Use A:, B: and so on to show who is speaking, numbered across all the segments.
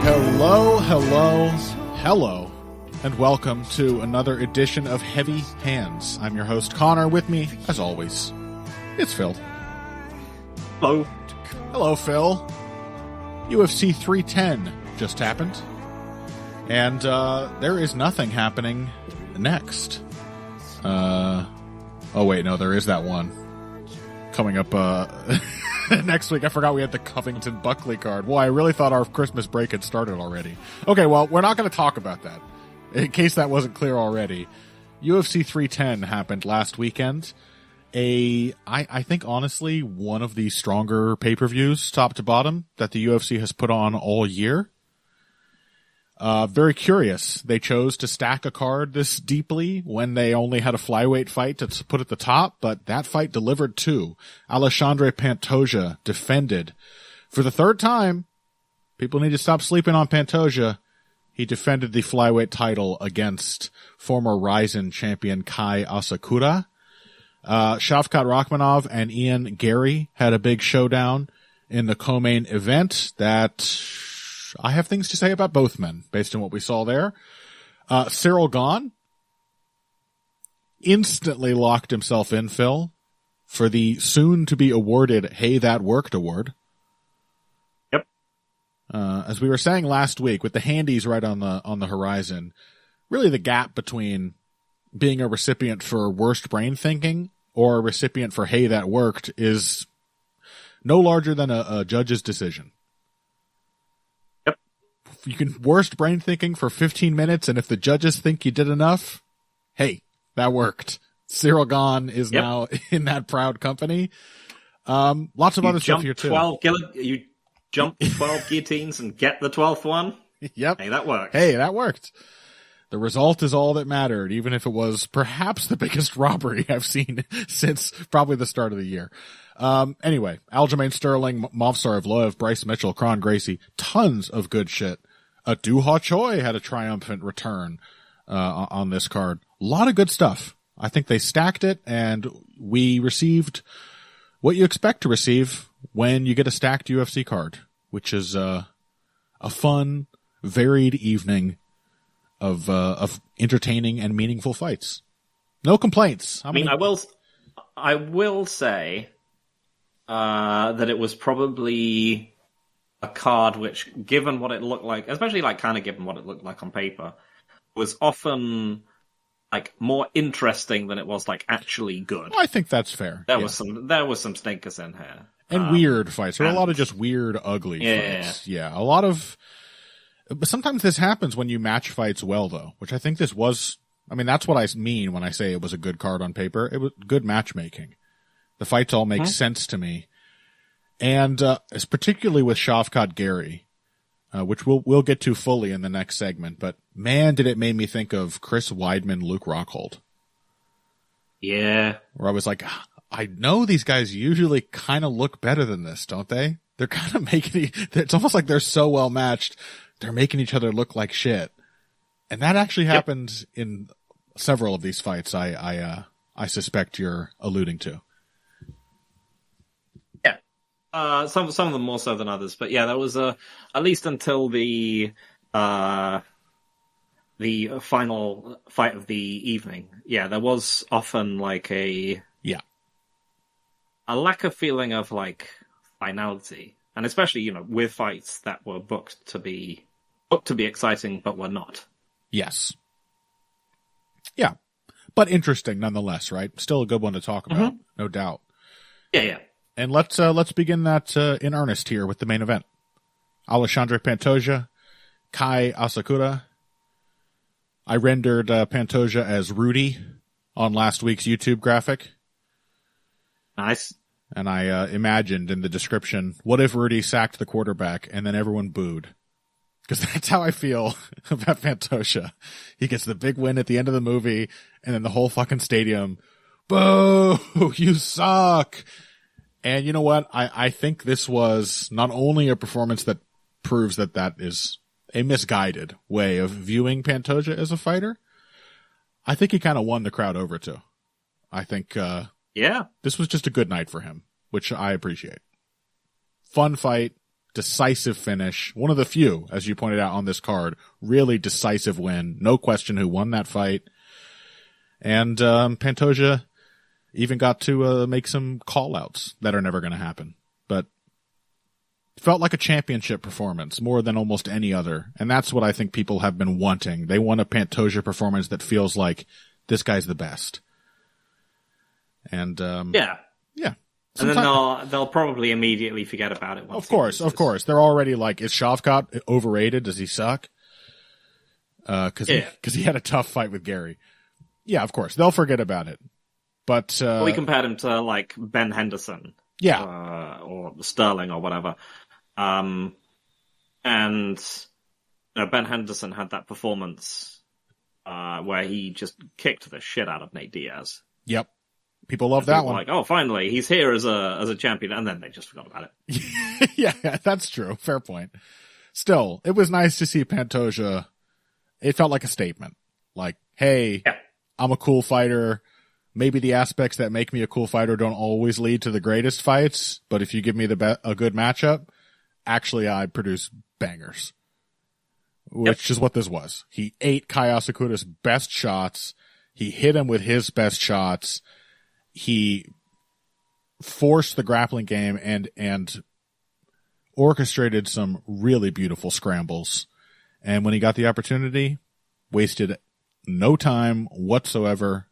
A: Hello, hello, hello, and welcome to another edition of Heavy Hands. I'm your host, Connor. With me, as always, it's Phil.
B: Hello.
A: Hello, Phil. UFC 310 just happened, and there is nothing happening next. Oh wait, no, there is that one coming up next week. I forgot we had the Covington Buckley card. Well, I really thought our Christmas break had started already. Okay, well, we're not going to talk about that. In case that wasn't clear already, UFC 310 happened last weekend. I think, honestly, one of the stronger pay-per-views, top to bottom, that the UFC has put on all year. Very curious. They chose to stack a card this deeply when they only had a flyweight fight to put at the top, but that fight delivered too. Alexandre Pantoja defended for the third time. People need to stop sleeping on Pantoja. He defended the flyweight title against former Rizin champion Kai Asakura. Shavkat Rakhmonov and Ian Gary had a big showdown in the co-main event that I have things to say about both men based on what we saw there. Cyril Gahn instantly locked himself in, Phil, for the soon-to-be awarded Hey That Worked award.
B: Yep.
A: As we were saying last week, with the handies right on the horizon, really the gap between being a recipient for worst brain thinking or a recipient for Hey That Worked is no larger than a judge's decision. You can worst brain thinking for 15 minutes, and if the judges think you did enough, hey, that worked. Cyril Gahn is now in that proud company. Lots of other stuff here too.
B: You jump 12 guillotines and get the 12th one?
A: Yep.
B: Hey, that worked.
A: Hey, that worked. The result is all that mattered, even if it was perhaps the biggest robbery I've seen since probably the start of the year. Anyway, Aljamain Sterling, Movsar Evloev, Bryce Mitchell, Kron Gracie, tons of good shit. Duha Choi had a triumphant return on this card. A lot of good stuff. I think they stacked it, and we received what you expect to receive when you get a stacked UFC card, which is a fun, varied evening of entertaining and meaningful fights. No complaints.
B: I will say that it was probably a card which, given what it looked like, especially given what it looked like on paper, was often more interesting than it was actually good.
A: Well, I think that's fair.
B: There was some stinkers in here.
A: And weird fights. There were a lot of just weird, ugly fights. Yeah, a lot of. But sometimes this happens when you match fights well, though, which I think this was. I mean, that's what I mean when I say it was a good card on paper. It was good matchmaking. The fights all make sense to me. And particularly with Shavkat Gary, which we'll get to fully in the next segment. But man, did it make me think of Chris Weidman, Luke Rockhold.
B: Yeah.
A: Where I was like, I know these guys usually kind of look better than this, don't they? They're kind of making it's almost like they're so well matched. They're making each other look like shit. And that actually happened in several of these fights I suspect you're alluding to.
B: Some of them more so than others, but yeah, that was at least until the final fight of the evening. Yeah, there was often a lack of feeling of finality, and especially with fights that were booked to be exciting but were not.
A: Yes. Yeah, but interesting nonetheless, right? Still a good one to talk about, no doubt.
B: Yeah.
A: And let's begin that in earnest here with the main event. Alexandre Pantoja, Kai Asakura. I rendered Pantoja as Rudy on last week's YouTube graphic.
B: Nice.
A: And I imagined in the description, what if Rudy sacked the quarterback and then everyone booed? Because that's how I feel about Pantoja. He gets the big win at the end of the movie, and then the whole fucking stadium, boo, you suck. And you know what? I think this was not only a performance that proves that is a misguided way of viewing Pantoja as a fighter. I think he kind of won the crowd over too. I think, this was just a good night for him, which I appreciate. Fun fight, decisive finish. One of the few, as you pointed out on this card, really decisive win. No question who won that fight. And Pantoja even got to make some call-outs that are never going to happen. But it felt like a championship performance more than almost any other. And that's what I think people have been wanting. They want a Pantoja performance that feels like this guy's the best. And
B: yeah. And then they'll probably immediately forget about it.
A: Of course. They're already like, is Shavkat overrated? Does he suck? Because he had a tough fight with Gary. Yeah, of course. They'll forget about it. But
B: we compared him to like Ben Henderson.
A: Yeah.
B: Or Sterling or whatever. And Ben Henderson had that performance where he just kicked the shit out of Nate Diaz.
A: Yep. People love that one.
B: Like, oh, finally, he's here as a champion, and then they just forgot about
A: it. Yeah, that's true. Fair point. Still, it was nice to see Pantoja. It felt like a statement. Like, hey, I'm a cool fighter. Maybe the aspects that make me a cool fighter don't always lead to the greatest fights, but if you give me a good matchup, actually I produce bangers. Which is what this was. He ate Kai Asakura's best shots. He hit him with his best shots. He forced the grappling game and orchestrated some really beautiful scrambles. And when he got the opportunity, wasted no time whatsoever,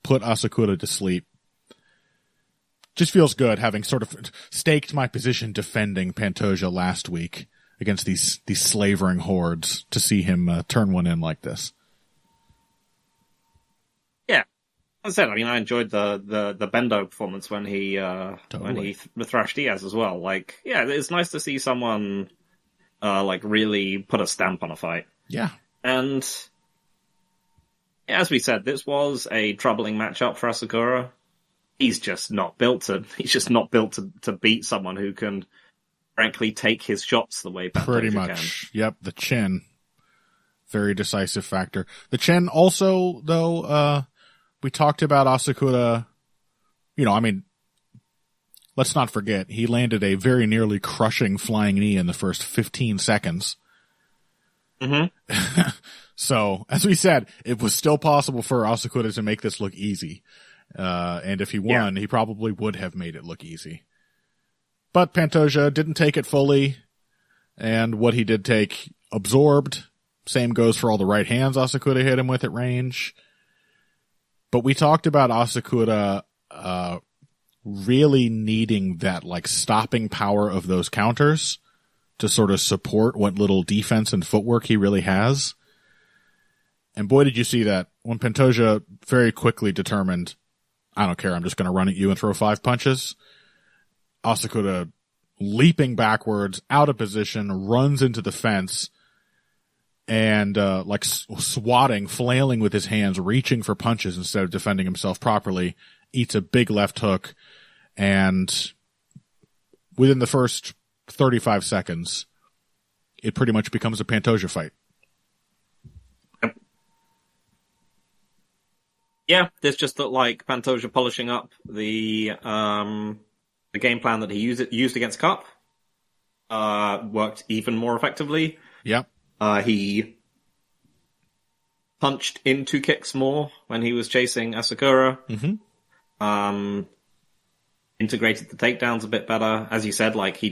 A: put Asakura to sleep. Just feels good having sort of staked my position defending Pantoja last week against these slavering hordes to see him turn one in like this.
B: As I said, I mean, I enjoyed the Bendo performance when he thrashed Diaz as well. Like, yeah, it's nice to see someone like really put a stamp on a fight.
A: Yeah,
B: and as we said, this was a troubling matchup for Asakura. He's just not built to beat someone who can, frankly, take his shots the way Pantoja
A: pretty much. Can. Yep, the chin, very decisive factor. The chin also, though. We talked about Asakura, let's not forget, he landed a very nearly crushing flying knee in the first 15 seconds.
B: Mm-hmm.
A: So, as we said, it was still possible for Asakura to make this look easy. And if he won, he probably would have made it look easy. But Pantoja didn't take it fully, and what he did take absorbed. Same goes for all the right hands Asakura hit him with at range. But we talked about Asakura really needing that like stopping power of those counters to sort of support what little defense and footwork he really has. And boy, did you see that when Pantoja very quickly determined, I don't care, I'm just going to run at you and throw 5 punches. Asakura leaping backwards, out of position, runs into the fence, and like swatting, flailing with his hands, reaching for punches instead of defending himself properly, eats a big left hook, and within the first 35 seconds, it pretty much becomes a Pantoja fight.
B: Yeah, this just looked like Pantoja polishing up the game plan that he used against Cup. Worked even more effectively.
A: Yep.
B: He punched into kicks more when he was chasing Asakura.
A: Mm-hmm.
B: Integrated the takedowns a bit better. As you said, like I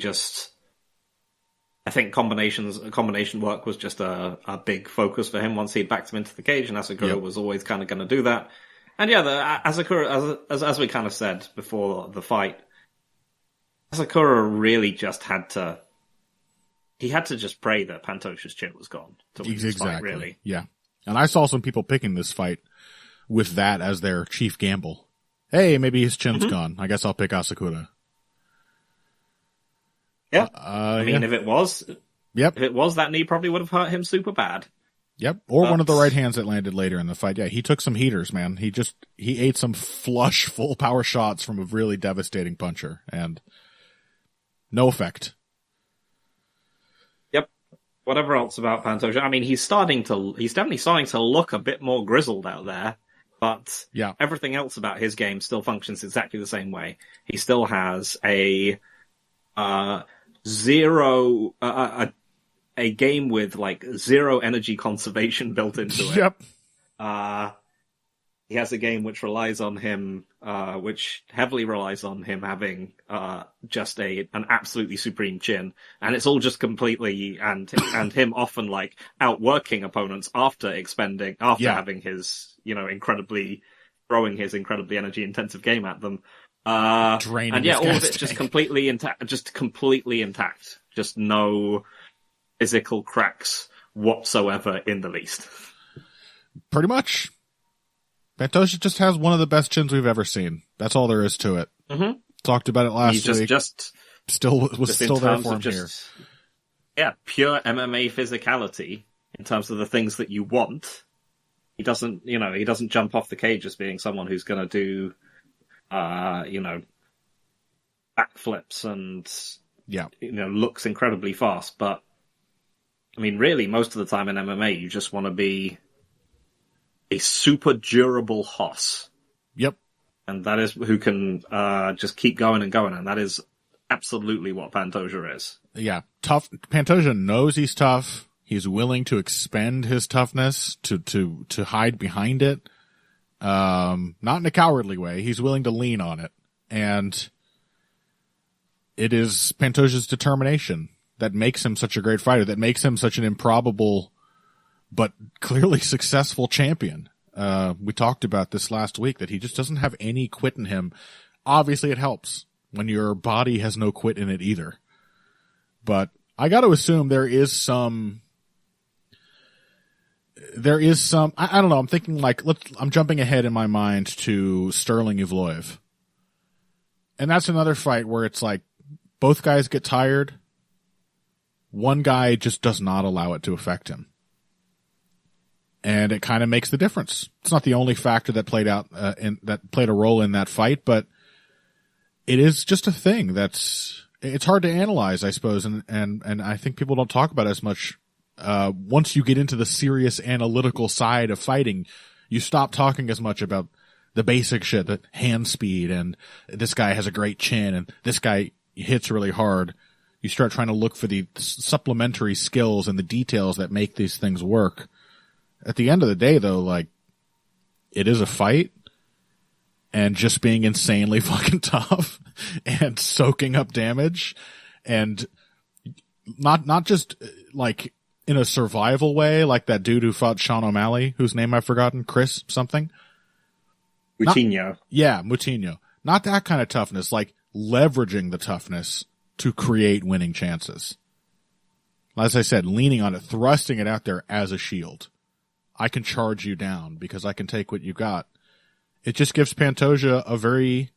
B: think combination work was just a big focus for him once he'd backed him into the cage, and Asakura was always kind of going to do that. And yeah, Asakura, as we kind of said before the fight, Asakura really just had to just pray that Pantoja's chin was gone to win this fight, really.
A: Yeah. And I saw some people picking this fight with that as their chief gamble. Hey, maybe his chin's gone. I guess I'll pick Asakura.
B: Yeah. I mean, if it was, that knee probably would have hurt him super bad.
A: Yep. Or one of the right hands that landed later in the fight. Yeah, he took some heaters, man. He ate some flush, full power shots from a really devastating puncher, and no effect.
B: Yep. Whatever else about Pantoja. I mean, he's definitely starting to look a bit more grizzled out there, but everything else about his game still functions exactly the same way. He still has a zero a game with like zero energy conservation built into it.
A: Yep.
B: He has a game which relies on him, which heavily relies on him having just an absolutely supreme chin, and it's all just completely and him often like outworking opponents after having his throwing his incredibly energy intensive game at them.
A: Draining
B: and all of it's just completely intact, just no physical cracks whatsoever in the least.
A: Pretty much. Pantoja just has one of the best chins we've ever seen. That's all there is to it.
B: Mm-hmm.
A: Talked about it last week. Still there for him here.
B: Yeah, pure MMA physicality in terms of the things that you want. He doesn't jump off the cage as being someone who's going to do, backflips and looks incredibly fast. But I mean, really, most of the time in MMA, you just want to be a super durable hoss.
A: Yep.
B: And that is who can just keep going and going, and that is absolutely what Pantoja is.
A: Yeah, tough. Pantoja knows he's tough. He's willing to expend his toughness to hide behind it. Not in a cowardly way. He's willing to lean on it. And it is Pantoja's determination that makes him such a great fighter, that makes him such an improbable but clearly successful champion. We talked about this last week, that he just doesn't have any quit in him. Obviously it helps when your body has no quit in it either. But I got to assume there is some, I don't know, I'm thinking like, I'm jumping ahead in my mind to Sterling Evloev. And that's another fight where it's like, both guys get tired. One guy just does not allow it to affect him. And it kind of makes the difference. It's not the only factor that played out, that played a role in that fight, but it is just a thing it's hard to analyze, I suppose. And I think people don't talk about it as much. Once you get into the serious analytical side of fighting, you stop talking as much about the basic shit, the hand speed, and this guy has a great chin, and this guy hits really hard. You start trying to look for the supplementary skills and the details that make these things work. At the end of the day, though, like, it is a fight, and just being insanely fucking tough and soaking up damage, and not just like in a survival way, like that dude who fought Sean O'Malley, whose name I've forgotten, Chris something.
B: Moutinho.
A: Moutinho. Not that kind of toughness, like leveraging the toughness to create winning chances. As I said, leaning on it, thrusting it out there as a shield. I can charge you down because I can take what you got. It just gives Pantoja a very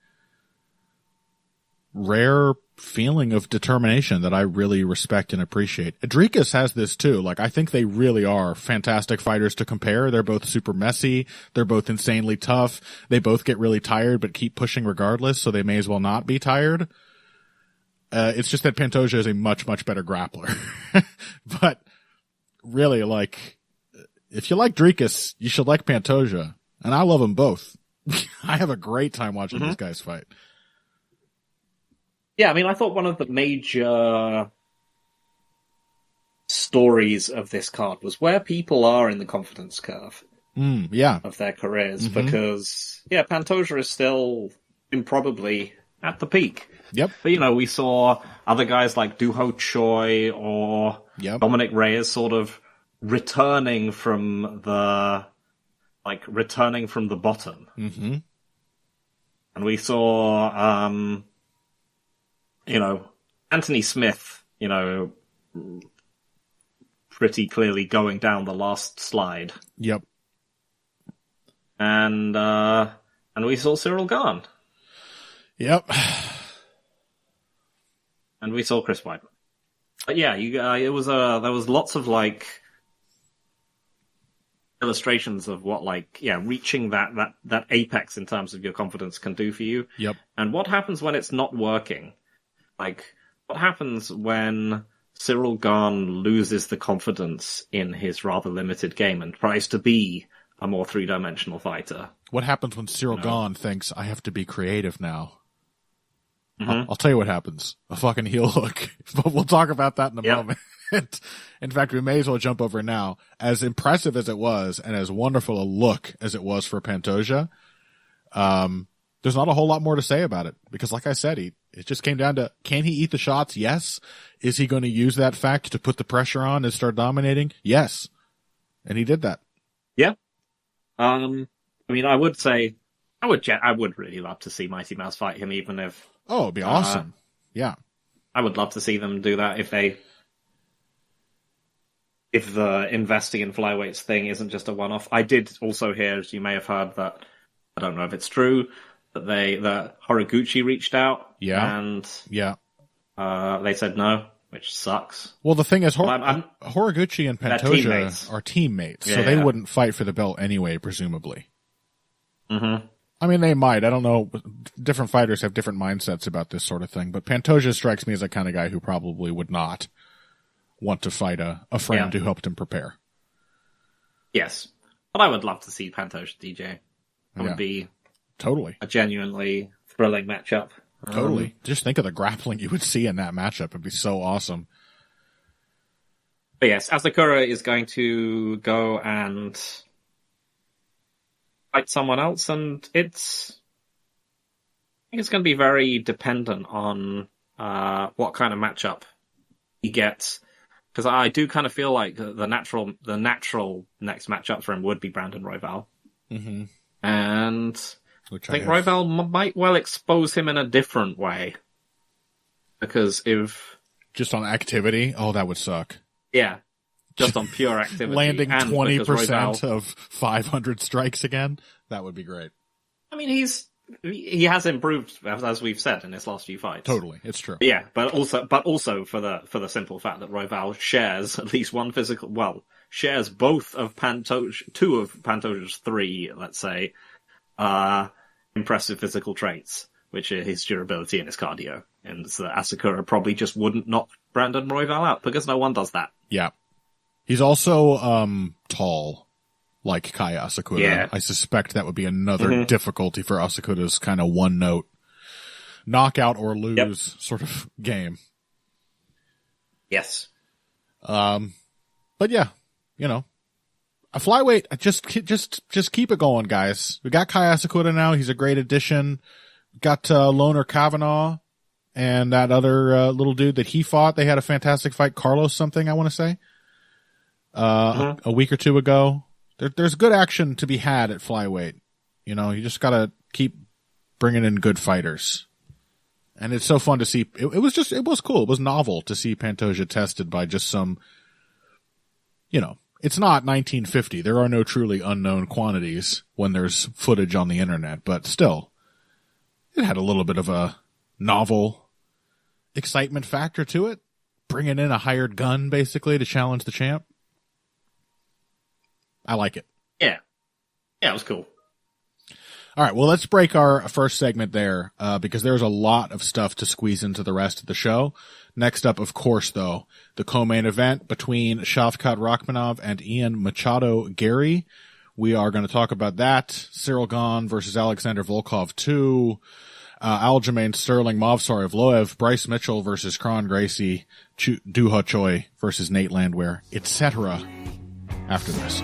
A: rare feeling of determination that I really respect and appreciate. Adrikas has this too. Like, I think they really are fantastic fighters to compare. They're both super messy. They're both insanely tough. They both get really tired but keep pushing regardless, so they may as well not be tired. It's just that Pantoja is a much, much better grappler. But really, like, if you like Drikas, you should like Pantoja. And I love them both. I have a great time watching these guys fight.
B: Yeah, I mean, I thought one of the major stories of this card was where people are in the confidence curve of their careers. Because, Pantoja is still improbably at the peak.
A: Yep.
B: But, we saw other guys like Duho Choi or Dominic Reyes sort of returning from the bottom.
A: Mm-hmm.
B: And we saw, Anthony Smith, pretty clearly going down the last slide.
A: Yep.
B: And we saw Cyril Gahn.
A: Yep.
B: And we saw Chris Weidman. But yeah, there was lots of like illustrations of what reaching that apex in terms of your confidence can do for you.
A: Yep.
B: And what happens when it's not working? Like, what happens when Cyril Gahn loses the confidence in his rather limited game and tries to be a more three-dimensional fighter?
A: What happens when Cyril Gahn thinks, I have to be creative now? I'll tell you what happens. A fucking heel hook. But we'll talk about that in a moment. In fact, we may as well jump over now. As impressive as it was, and as wonderful a look as it was for Pantoja, there's not a whole lot more to say about it. Because like I said, it just came down to, can he eat the shots? Yes. Is he going to use that fact to put the pressure on and start dominating? Yes. And he did that.
B: Yeah. I mean, I would say, I would really love to see Mighty Mouse fight him, even if...
A: Oh, it'd be awesome. Yeah.
B: I would love to see them do that if the investing in flyweights thing isn't just a one-off. I did also hear, as you may have heard, that, I don't know if it's true, that Horiguchi reached out.
A: Yeah.
B: And they said no, which sucks.
A: Well, the thing is, Horiguchi and Pantoja are teammates, so they wouldn't fight for the belt anyway, presumably.
B: Mm-hmm.
A: I mean, they might. I don't know. Different fighters have different mindsets about this sort of thing, but Pantoja strikes me as the kind of guy who probably would not want to fight a friend who helped him prepare.
B: Yes. But I would love to see Pantoja DJ. It would be
A: totally
B: a genuinely thrilling matchup.
A: Totally. Just think of the grappling you would see in that matchup. It'd be so awesome.
B: But yes, Asakura is going to go and fight someone else, and I think it's going to be very dependent on what kind of matchup he gets. Because I do kind of feel like the natural next matchup for him would be Brandon Royval.
A: Mm-hmm.
B: And I think Royval might well expose him in a different way. Because if...
A: Just on activity? Oh, that would suck.
B: Yeah. Just on pure activity.
A: Landing 20% of 500 strikes again? That would be great.
B: I mean, he has improved, as we've said, in his last few fights.
A: Totally, it's true.
B: Yeah, but also for the simple fact that Royval shares at least one shares both of two of Pantoja's three, let's say, impressive physical traits, which are his durability and his cardio. And so Asakura probably just wouldn't knock Brandon Royval out, because no one does that.
A: Yeah. He's also tall, like Kai Asakura.
B: Yeah.
A: I suspect that would be another difficulty for Asakura's kind of one-note knockout or lose sort of game.
B: Yes.
A: But yeah, a flyweight, just keep it going, guys. We got Kai Asakura now. He's a great addition. Got Loner Kavanaugh and that other little dude that he fought. They had a fantastic fight, Carlos something, I want to say. A week or two ago. There's good action to be had at flyweight. You just gotta keep bringing in good fighters. And it's so fun to see. It was cool. It was novel to see Pantoja tested by just some, it's not 1950. There are no truly unknown quantities when there's footage on the internet, but still, it had a little bit of a novel excitement factor to it. Bringing in a hired gun, basically, to challenge the champ. I like it.
B: Yeah. Yeah, it was cool.
A: All right, well, let's break our first segment there, because there's a lot of stuff to squeeze into the rest of the show. Next up, of course, though, the co-main event between Shavkat Rakhmonov and Ian Machado Gary. We are going to talk about that. Cyril Gane versus Alexander Volkov 2. Aljamain Sterling, Movsar Evloev, Bryce Mitchell versus Kron Gracie, Duho Choi versus Nate Landwehr, etc. after this.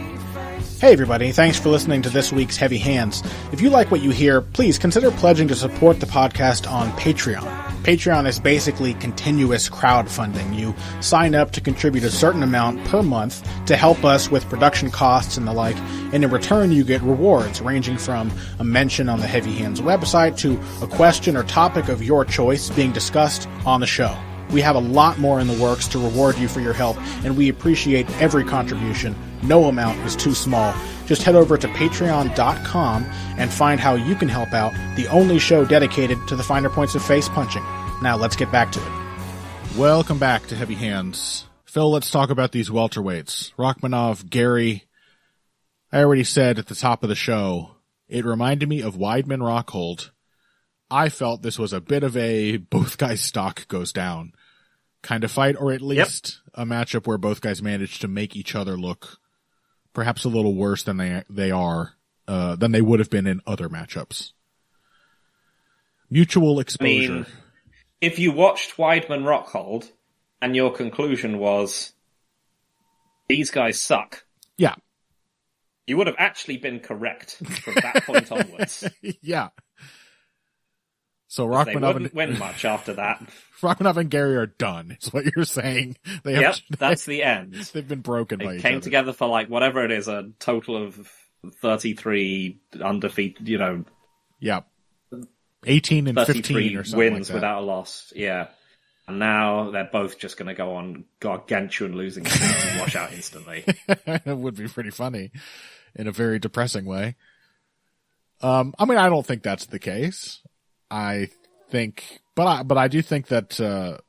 C: Hey everybody, thanks for listening to this week's Heavy Hands. If you like what you hear, please consider pledging to support the podcast on Patreon. Patreon is basically continuous crowdfunding. You sign up to contribute a certain amount per month to help us with production costs and the like, and in return you get rewards ranging from a mention on the Heavy Hands website to a question or topic of your choice being discussed on the show. We have a lot more in the works to reward you for your help, and we appreciate every contribution. No amount is too small. Just head over to patreon.com and find how you can help out, the only show dedicated to the finer points of face punching. Now let's get back to it.
A: Welcome back to Heavy Hands. Phil, let's talk about these welterweights. Rakhmonov, Gary. I already said at the top of the show, it reminded me of Weidman Rockhold. I felt this was a bit of a both guys' stock goes down kind of fight, or at least a matchup where both guys managed to make each other look perhaps a little worse than they would have been in other matchups. Mutual exposure.
B: if you watched Weidman Rockhold and your conclusion was these guys suck,
A: Yeah.
B: you would have actually been correct from that point onwards.
A: Yeah. So
B: They wouldn't win much after that.
A: Rakhmonov and Gary are done, is what you're saying.
B: That's the end.
A: They've been broken by each other.
B: They came together for whatever it is, a total of 33 undefeated,
A: Yeah. 18 and 15 or something
B: wins
A: like that.
B: without a loss. Yeah. And now they're both just going to go on gargantuan losing streaks and wash out instantly.
A: It would be pretty funny in a very depressing way. I don't think that's the case. I do think that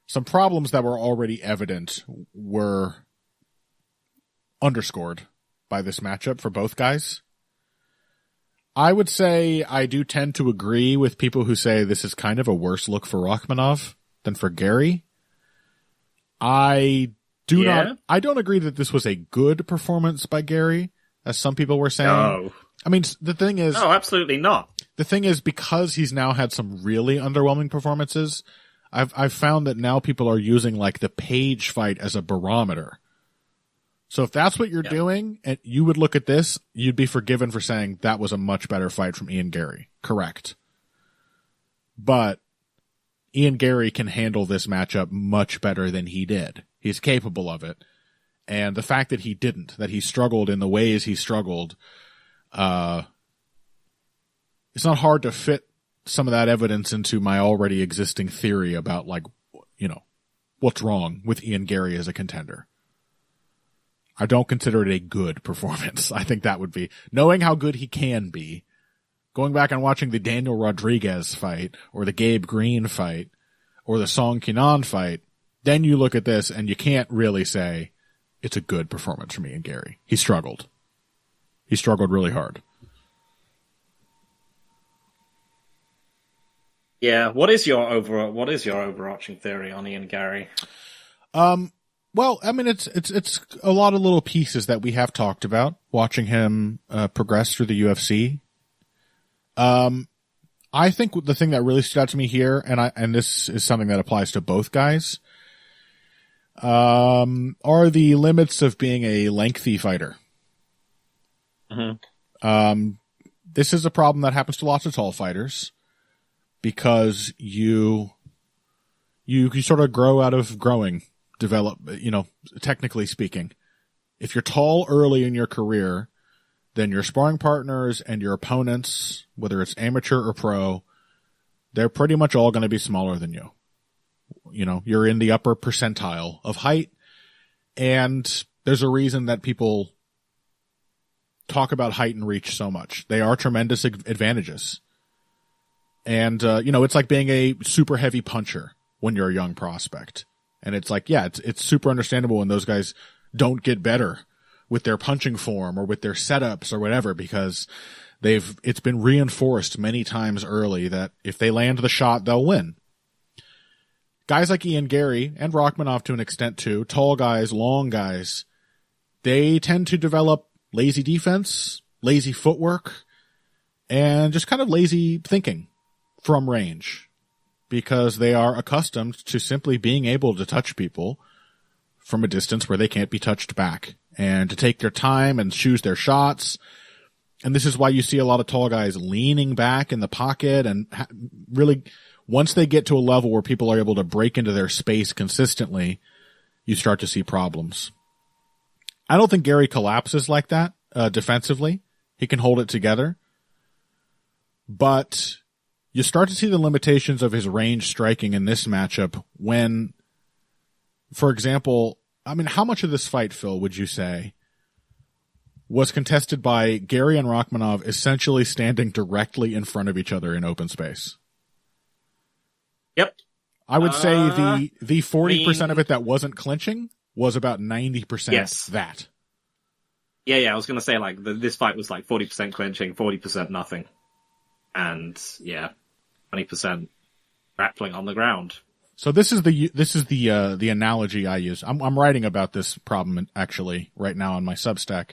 A: some problems that were already evident were underscored by this matchup for both guys. I would say I do tend to agree with people who say this is kind of a worse look for Rakhmonov than for Gary. I don't agree that this was a good performance by Gary, as some people were saying.
B: No.
A: The thing is...
B: No, absolutely not.
A: The thing is, because he's now had some really underwhelming performances, I've found that now people are using the Page fight as a barometer. So if that's what you're doing, and you would look at this, you'd be forgiven for saying that was a much better fight from Ian Gary. Correct. But Ian Gary can handle this matchup much better than he did. He's capable of it. And the fact that he didn't, that he struggled in the ways he struggled, it's not hard to fit some of that evidence into my already existing theory about what's wrong with Ian Gary as a contender. I don't consider it a good performance. I think that would be, knowing how good he can be, going back and watching the Daniel Rodriguez fight, or the Gabe Green fight, or the Song Kenan fight, then you look at this and you can't really say it's a good performance from Ian Gary. He struggled. He struggled really hard.
B: Yeah, what is your overarching theory on Ian Gary?
A: Well, it's a lot of little pieces that we have talked about, watching him progress through the UFC. I think the thing that really stood out to me here, and this is something that applies to both guys, are the limits of being a lengthy fighter. Mm-hmm. This is a problem that happens to lots of tall fighters, because you sort of grow out of growing. Develop, technically speaking. If you're tall early in your career, then your sparring partners and your opponents, whether it's amateur or pro, they're pretty much all going to be smaller than you. You're in the upper percentile of height, and there's a reason that people talk about height and reach so much. They are tremendous advantages. And, it's like being a super heavy puncher when you're a young prospect. And it's it's super understandable when those guys don't get better with their punching form or with their setups or whatever, because it's been reinforced many times early that if they land the shot, they'll win. Guys like Ian Gary and Rakhmonov to an extent too, tall guys, long guys, they tend to develop lazy defense, lazy footwork, and just kind of lazy thinking from range. Because they are accustomed to simply being able to touch people from a distance where they can't be touched back, and to take their time and choose their shots. And this is why you see a lot of tall guys leaning back in the pocket, and really, once they get to a level where people are able to break into their space consistently, you start to see problems. I don't think Gary collapses like that defensively. He can hold it together. But you start to see the limitations of his range striking in this matchup when, for example, how much of this fight, Phil, would you say, was contested by Gary and Rakhmonov essentially standing directly in front of each other in open space?
B: Yep.
A: I would say the 40% of it that wasn't clinching was about 90% that.
B: Yeah, I was going to say, this fight was 40% clinching, 40% nothing. And, 20% grappling on the ground.
A: So this is the analogy I use. I'm writing about this problem actually right now on my Substack.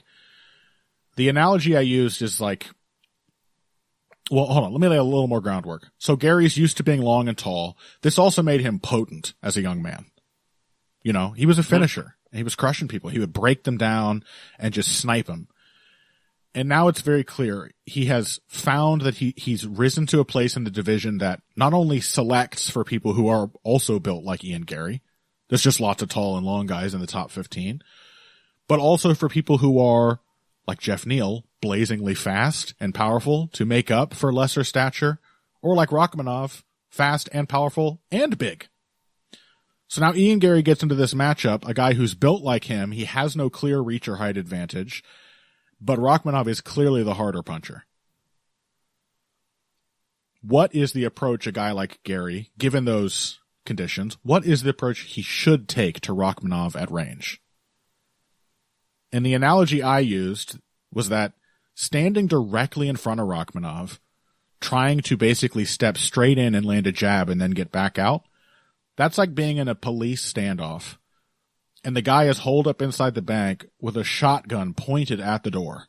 A: The analogy I used is Well, hold on. Let me lay a little more groundwork. So Gary's used to being long and tall. This also made him potent as a young man. You know, he was a finisher. And he was crushing people. He would break them down and just snipe them. And now it's very clear. He has found that he's risen to a place in the division that not only selects for people who are also built like Ian Gary. There's just lots of tall and long guys in the top 15. But also for people who are, like Jeff Neal, blazingly fast and powerful to make up for lesser stature, or like Rakhmonov, fast and powerful and big. So now Ian Gary gets into this matchup, a guy who's built like him. He has no clear reach or height advantage, but Rakhmonov is clearly the harder puncher. What is the approach a guy like Gary, given those conditions, what is the approach he should take to Rakhmonov at range? And the analogy I used was that standing directly in front of Rakhmonov, trying to basically step straight in and land a jab and then get back out, that's like being in a police standoff, and the guy is holed up inside the bank with a shotgun pointed at the door.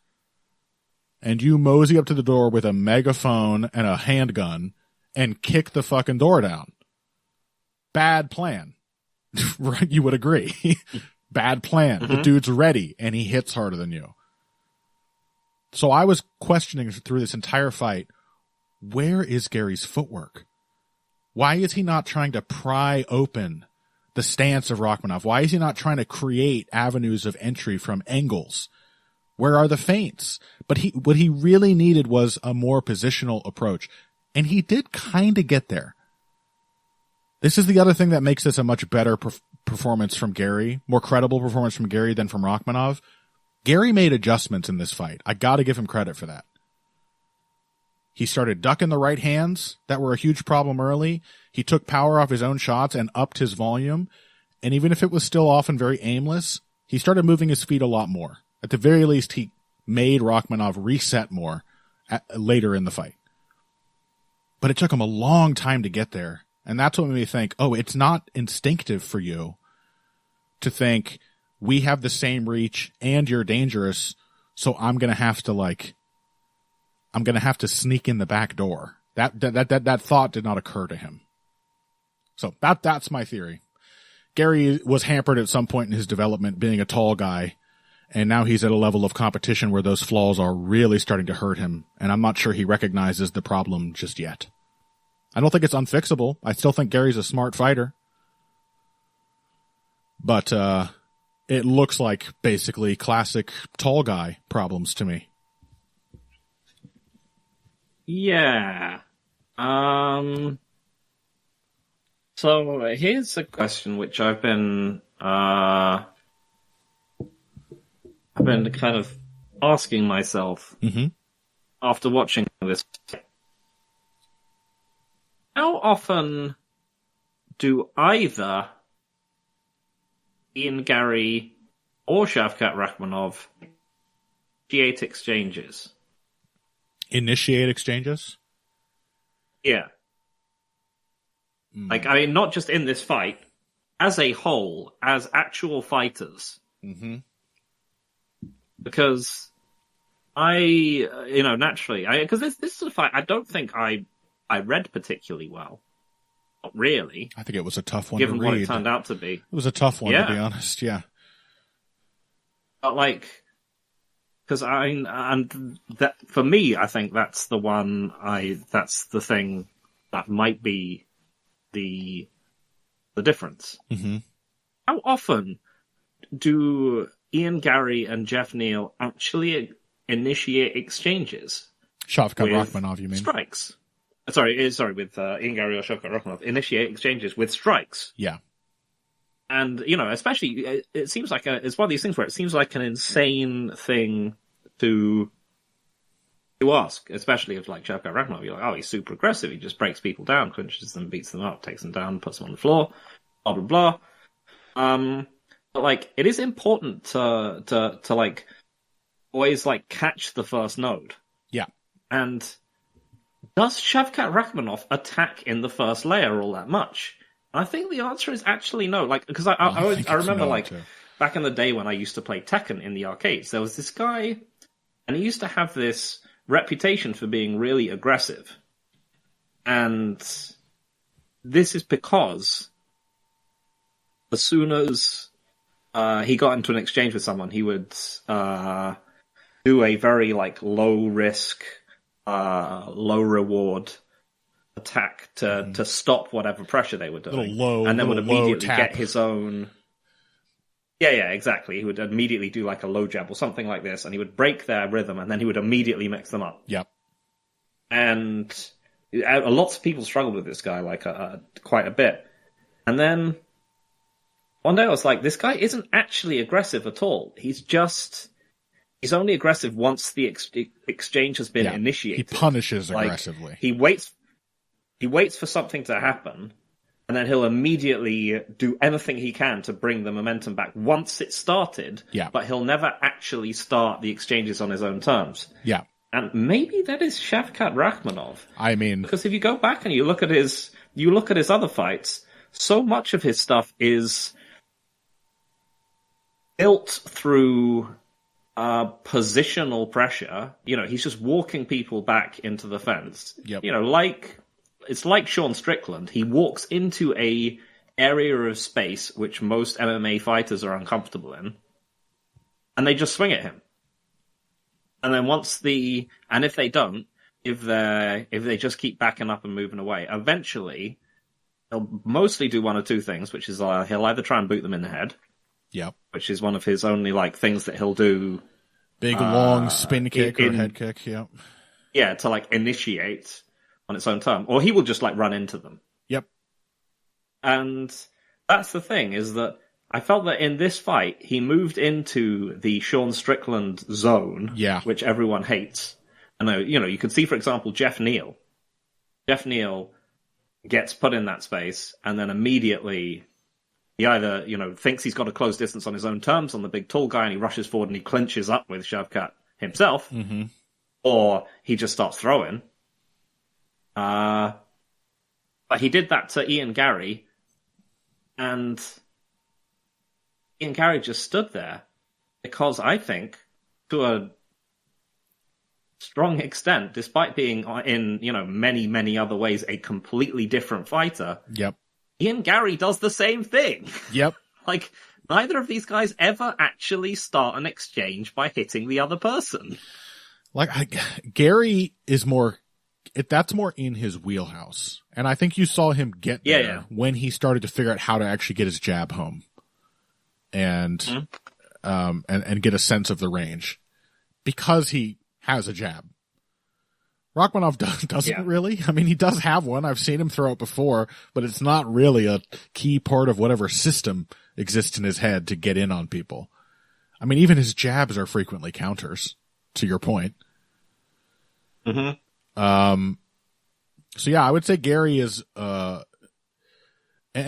A: And you mosey up to the door with a megaphone and a handgun and kick the fucking door down. Bad plan. Right? You would agree. Bad plan. Mm-hmm. The dude's ready, and he hits harder than you. So I was questioning through this entire fight, where is Gary's footwork? Why is he not trying to pry open the stance of Rakhmonov? Why is he not trying to create avenues of entry from angles? Where are the feints? But what he really needed was a more positional approach. And he did kind of get there. This is the other thing that makes this a much better performance from Gary, more credible performance from Gary than from Rakhmonov. Gary made adjustments in this fight. I got to give him credit for that. He started ducking the right hands that were a huge problem early. He took power off his own shots and upped his volume. And even if it was still often very aimless, he started moving his feet a lot more. At the very least, he made Rakhmonov reset more later in the fight. But it took him a long time to get there. And that's what made me think, oh, it's not instinctive for you to think we have the same reach and you're dangerous, so I'm going to have to sneak in the back door. That thought did not occur to him. So that's my theory. Gary was hampered at some point in his development being a tall guy, and now he's at a level of competition where those flaws are really starting to hurt him, and I'm not sure he recognizes the problem just yet. I don't think it's unfixable. I still think Gary's a smart fighter. But it looks like basically classic tall guy problems to me.
B: Yeah. So here's a question which I've been kind of asking myself after watching this. How often do either Ian Gary or Shavkat Rakhmonov initiate exchanges?
A: Initiate exchanges?
B: Yeah. Like, I mean, not just in this fight, as a whole, as actual fighters.
A: Mm-hmm.
B: Because naturally, because this is a fight I don't think I read particularly well. Not really.
A: I think it was a tough one
B: given
A: to read.
B: What it turned out to be.
A: It was a tough one, to be honest, yeah.
B: But, because that for me, I think that's the one that's the thing that might be the difference.
A: Mm-hmm.
B: How often do Ian Gary and Jeff Neal actually initiate exchanges?
A: Shavkat Rakhmonov, you mean?
B: Strikes. Sorry, with Ian Gary or Shavkat Rakhmonov initiate exchanges with strikes.
A: Yeah.
B: And, especially, it seems like it's one of these things where it seems like an insane thing to ask, especially if, like, Shavkat Rakhmonov, you're like, oh, he's super aggressive, he just breaks people down, clinches them, beats them up, takes them down, puts them on the floor, blah, blah, blah. But, it is important to always, catch the first node.
A: Yeah.
B: And does Shavkat Rakhmonov attack in the first layer all that much? I think the answer is actually no. Because I remember back in the day when I used to play Tekken in the arcades, there was this guy, and he used to have this reputation for being really aggressive. And this is because as soon as he got into an exchange with someone, he would do a very low risk, low reward attack to stop whatever pressure they were doing, and then would immediately get his own. Yeah, exactly. He would immediately do a low jab or something like this, and he would break their rhythm, and then he would immediately mix them up.
A: Yep.
B: And lots of people struggled with this guy quite a bit, and then one day I was like, this guy isn't actually aggressive at all. He's only aggressive once the exchange has been initiated.
A: He punishes aggressively.
B: He waits for something to happen, and then he'll immediately do anything he can to bring the momentum back once it's started, but he'll never actually start the exchanges on his own terms.
A: Yeah.
B: And maybe that is Shavkat Rakhmonov.
A: I mean...
B: Because if you go back and you look at his other fights, so much of his stuff is built through positional pressure. He's just walking people back into the fence.
A: Yep.
B: It's like Sean Strickland. He walks into a area of space which most MMA fighters are uncomfortable in, and they just swing at him. And then if they don't, if they just keep backing up and moving away, eventually he'll mostly do one or two things, which is he'll either try and boot them in the head.
A: Yep.
B: Which is one of his only things that he'll do.
A: Big long spin kick or head kick, yep.
B: Yeah, to initiate on its own term. Or he will just run into them.
A: Yep.
B: And that's the thing, is that I felt that in this fight, he moved into the Sean Strickland zone, which everyone hates. And you could see, for example, Jeff Neal. Jeff Neal gets put in that space, and then immediately he either, thinks he's got a close distance on his own terms on the big tall guy, and he rushes forward and he clinches up with Shavkat himself, or he just starts throwing. But he did that to Ian Gary, and Ian Gary just stood there because I think, to a strong extent, despite being in many, many other ways a completely different fighter, Ian Gary does the same thing.
A: Yep.
B: Neither of these guys ever actually start an exchange by hitting the other person.
A: Gary is more... that's more in his wheelhouse. And I think you saw him get there when he started to figure out how to actually get his jab home. And and get a sense of the range. Because he has a jab. Rakhmonov doesn't really. I mean, he does have one. I've seen him throw it before, but it's not really a key part of whatever system exists in his head to get in on people. I mean, even his jabs are frequently counters, to your point. So yeah, I would say Gary is, and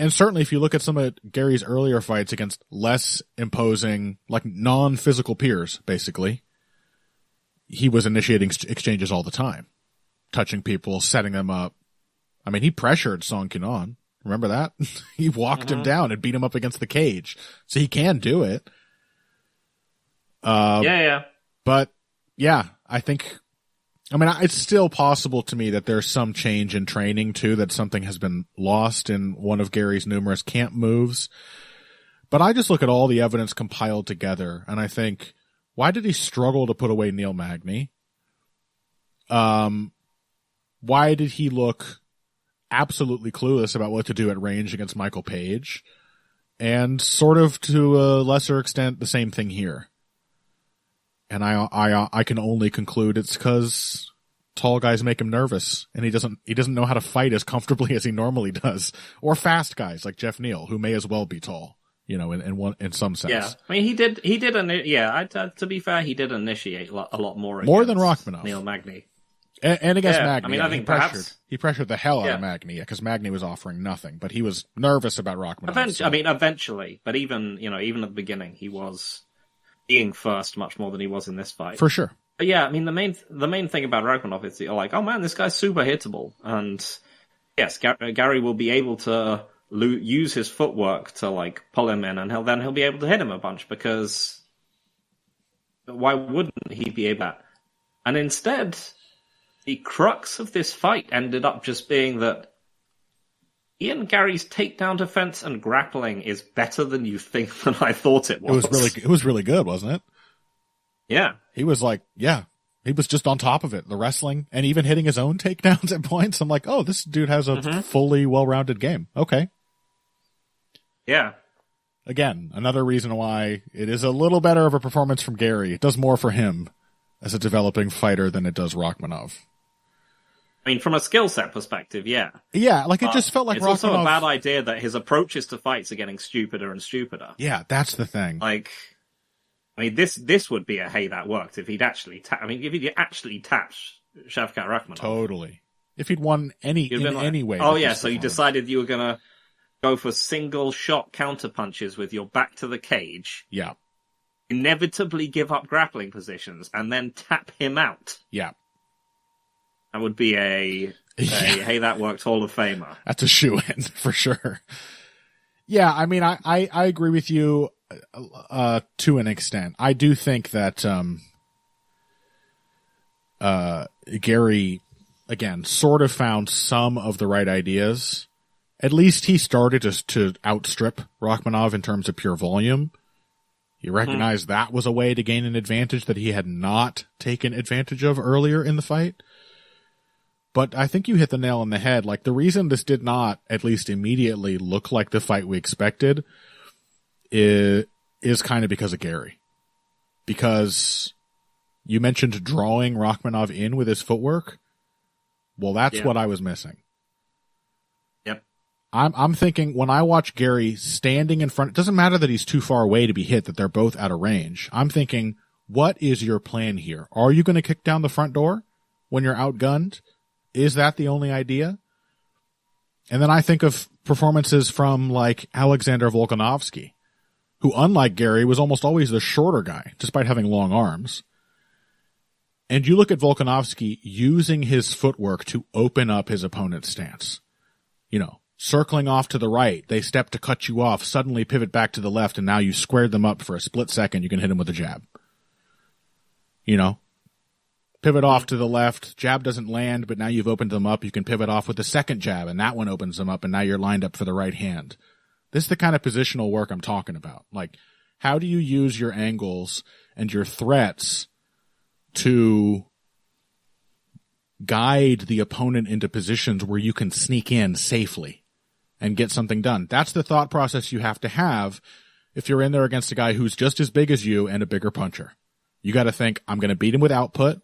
A: certainly if you look at some of Gary's earlier fights against less imposing, non-physical peers, basically, he was initiating exchanges all the time. Touching people, setting them up. I mean, he pressured Song Kyunan. Remember that? He walked him down and beat him up against the cage. So he can do it. But, yeah, I think... it's still possible to me that there's some change in training, too, that something has been lost in one of Gary's numerous camp moves. But I just look at all the evidence compiled together, and I think, why did he struggle to put away Neil Magny? Why did he look absolutely clueless about what to do at range against Michael Page? And sort of, to a lesser extent, the same thing here. And I can only conclude it's because tall guys make him nervous, and he doesn't know how to fight as comfortably as he normally does, or fast guys like Jeff Neal, who may as well be tall, in some sense.
B: Yeah, I mean, he did. To be fair, he did initiate a lot more
A: than Rakhmonov,
B: Neil Magny,
A: and against Magny.
B: I mean, I think
A: he pressured the hell out of Magny because Magny was offering nothing, but he was nervous about Rakhmonov.
B: Eventually, but even at the beginning, he was being first much more than he was in this fight.
A: For sure.
B: But yeah, I mean, the main thing about Rakhmonov is you're like, oh man, this guy's super hittable. And yes, Gary will be able to use his footwork to pull him in, and he'll be able to hit him a bunch, because why wouldn't he be able to? And instead, the crux of this fight ended up just being that Ian Gary's takedown defense and grappling is better than you think than I thought it was.
A: It was really good, wasn't it?
B: Yeah.
A: He was like, he was just on top of it. The wrestling and even hitting his own takedowns at points. I'm like, oh, this dude has a fully well-rounded game. Okay.
B: Yeah.
A: Again, another reason why it is a little better of a performance from Gary. It does more for him as a developing fighter than it does Rakhmonov.
B: I mean, from a skill set perspective, yeah.
A: Yeah, like it just felt like
B: it's
A: Rakhmonov...
B: also a bad idea that his approaches to fights are getting stupider and stupider.
A: Yeah, that's the thing.
B: Like, I mean, this would be a hey, that worked if he'd actually if he'd actually tapped Shavkat Rakhmonov.
A: Totally. If he'd won any way.
B: Oh yeah, so you decided you were gonna go for single shot counter punches with your back to the cage.
A: Yeah.
B: Inevitably give up grappling positions and then tap him out.
A: Yeah.
B: That would be a hey, that worked Hall of Famer.
A: That's a shoo-in for sure. Yeah, I mean, I agree with you to an extent. I do think that Gary, again, sort of found some of the right ideas. At least he started to outstrip Rakhmonov in terms of pure volume. He recognized that was a way to gain an advantage that he had not taken advantage of earlier in the fight. But I think you hit the nail on the head. Like, the reason this did not, at least immediately, look like the fight we expected is kind of because of Gary. Because you mentioned drawing Rakhmonov in with his footwork. Well, that's what I was missing.
B: Yep.
A: I'm thinking when I watch Gary standing in front, it doesn't matter that he's too far away to be hit, that they're both out of range. I'm thinking, what is your plan here? Are you going to kick down the front door when you're outgunned? Is that the only idea? And then I think of performances from like Alexander Volkanovski, who, unlike Gary, was almost always the shorter guy, despite having long arms. And you look at Volkanovski using his footwork to open up his opponent's stance. You know, circling off to the right, they step to cut you off, suddenly pivot back to the left, and now you squared them up for a split second, you can hit him with a jab. You know? Pivot off to the left, jab doesn't land, but now you've opened them up, you can pivot off with the second jab, and that one opens them up, and now you're lined up for the right hand. This is the kind of positional work I'm talking about. Like, how do you use your angles and your threats to guide the opponent into positions where you can sneak in safely and get something done? That's the thought process you have to have if you're in there against a guy who's just as big as you and a bigger puncher. You got to think, I'm going to beat him with output.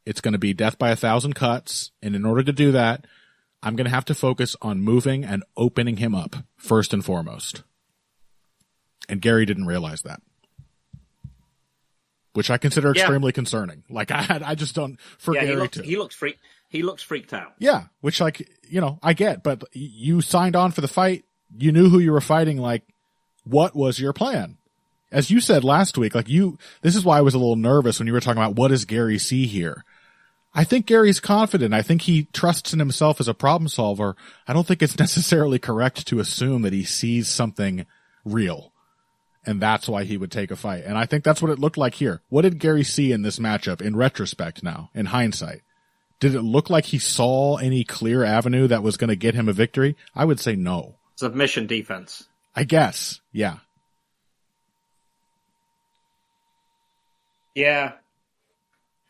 A: It's going to be death by 1,000 cuts. And in order to do that, I'm going to have to focus on moving and opening him up first and foremost. And Gary didn't realize that, which I consider extremely concerning. Like, I just don't, for Gary to.
B: He looks freaked out.
A: Yeah. Which, like, you know, I get, but you signed on for the fight. You knew who you were fighting. Like, what was your plan? As you said last week, like this is why I was a little nervous when you were talking about what does Gary see here? I think Gary's confident. I think he trusts in himself as a problem solver. I don't think it's necessarily correct to assume that he sees something real. And that's why he would take a fight. And I think that's what it looked like here. What did Gary see in this matchup in retrospect now, in hindsight? Did it look like he saw any clear avenue that was going to get him a victory? I would say no.
B: Submission defense.
A: I guess. Yeah.
B: Yeah.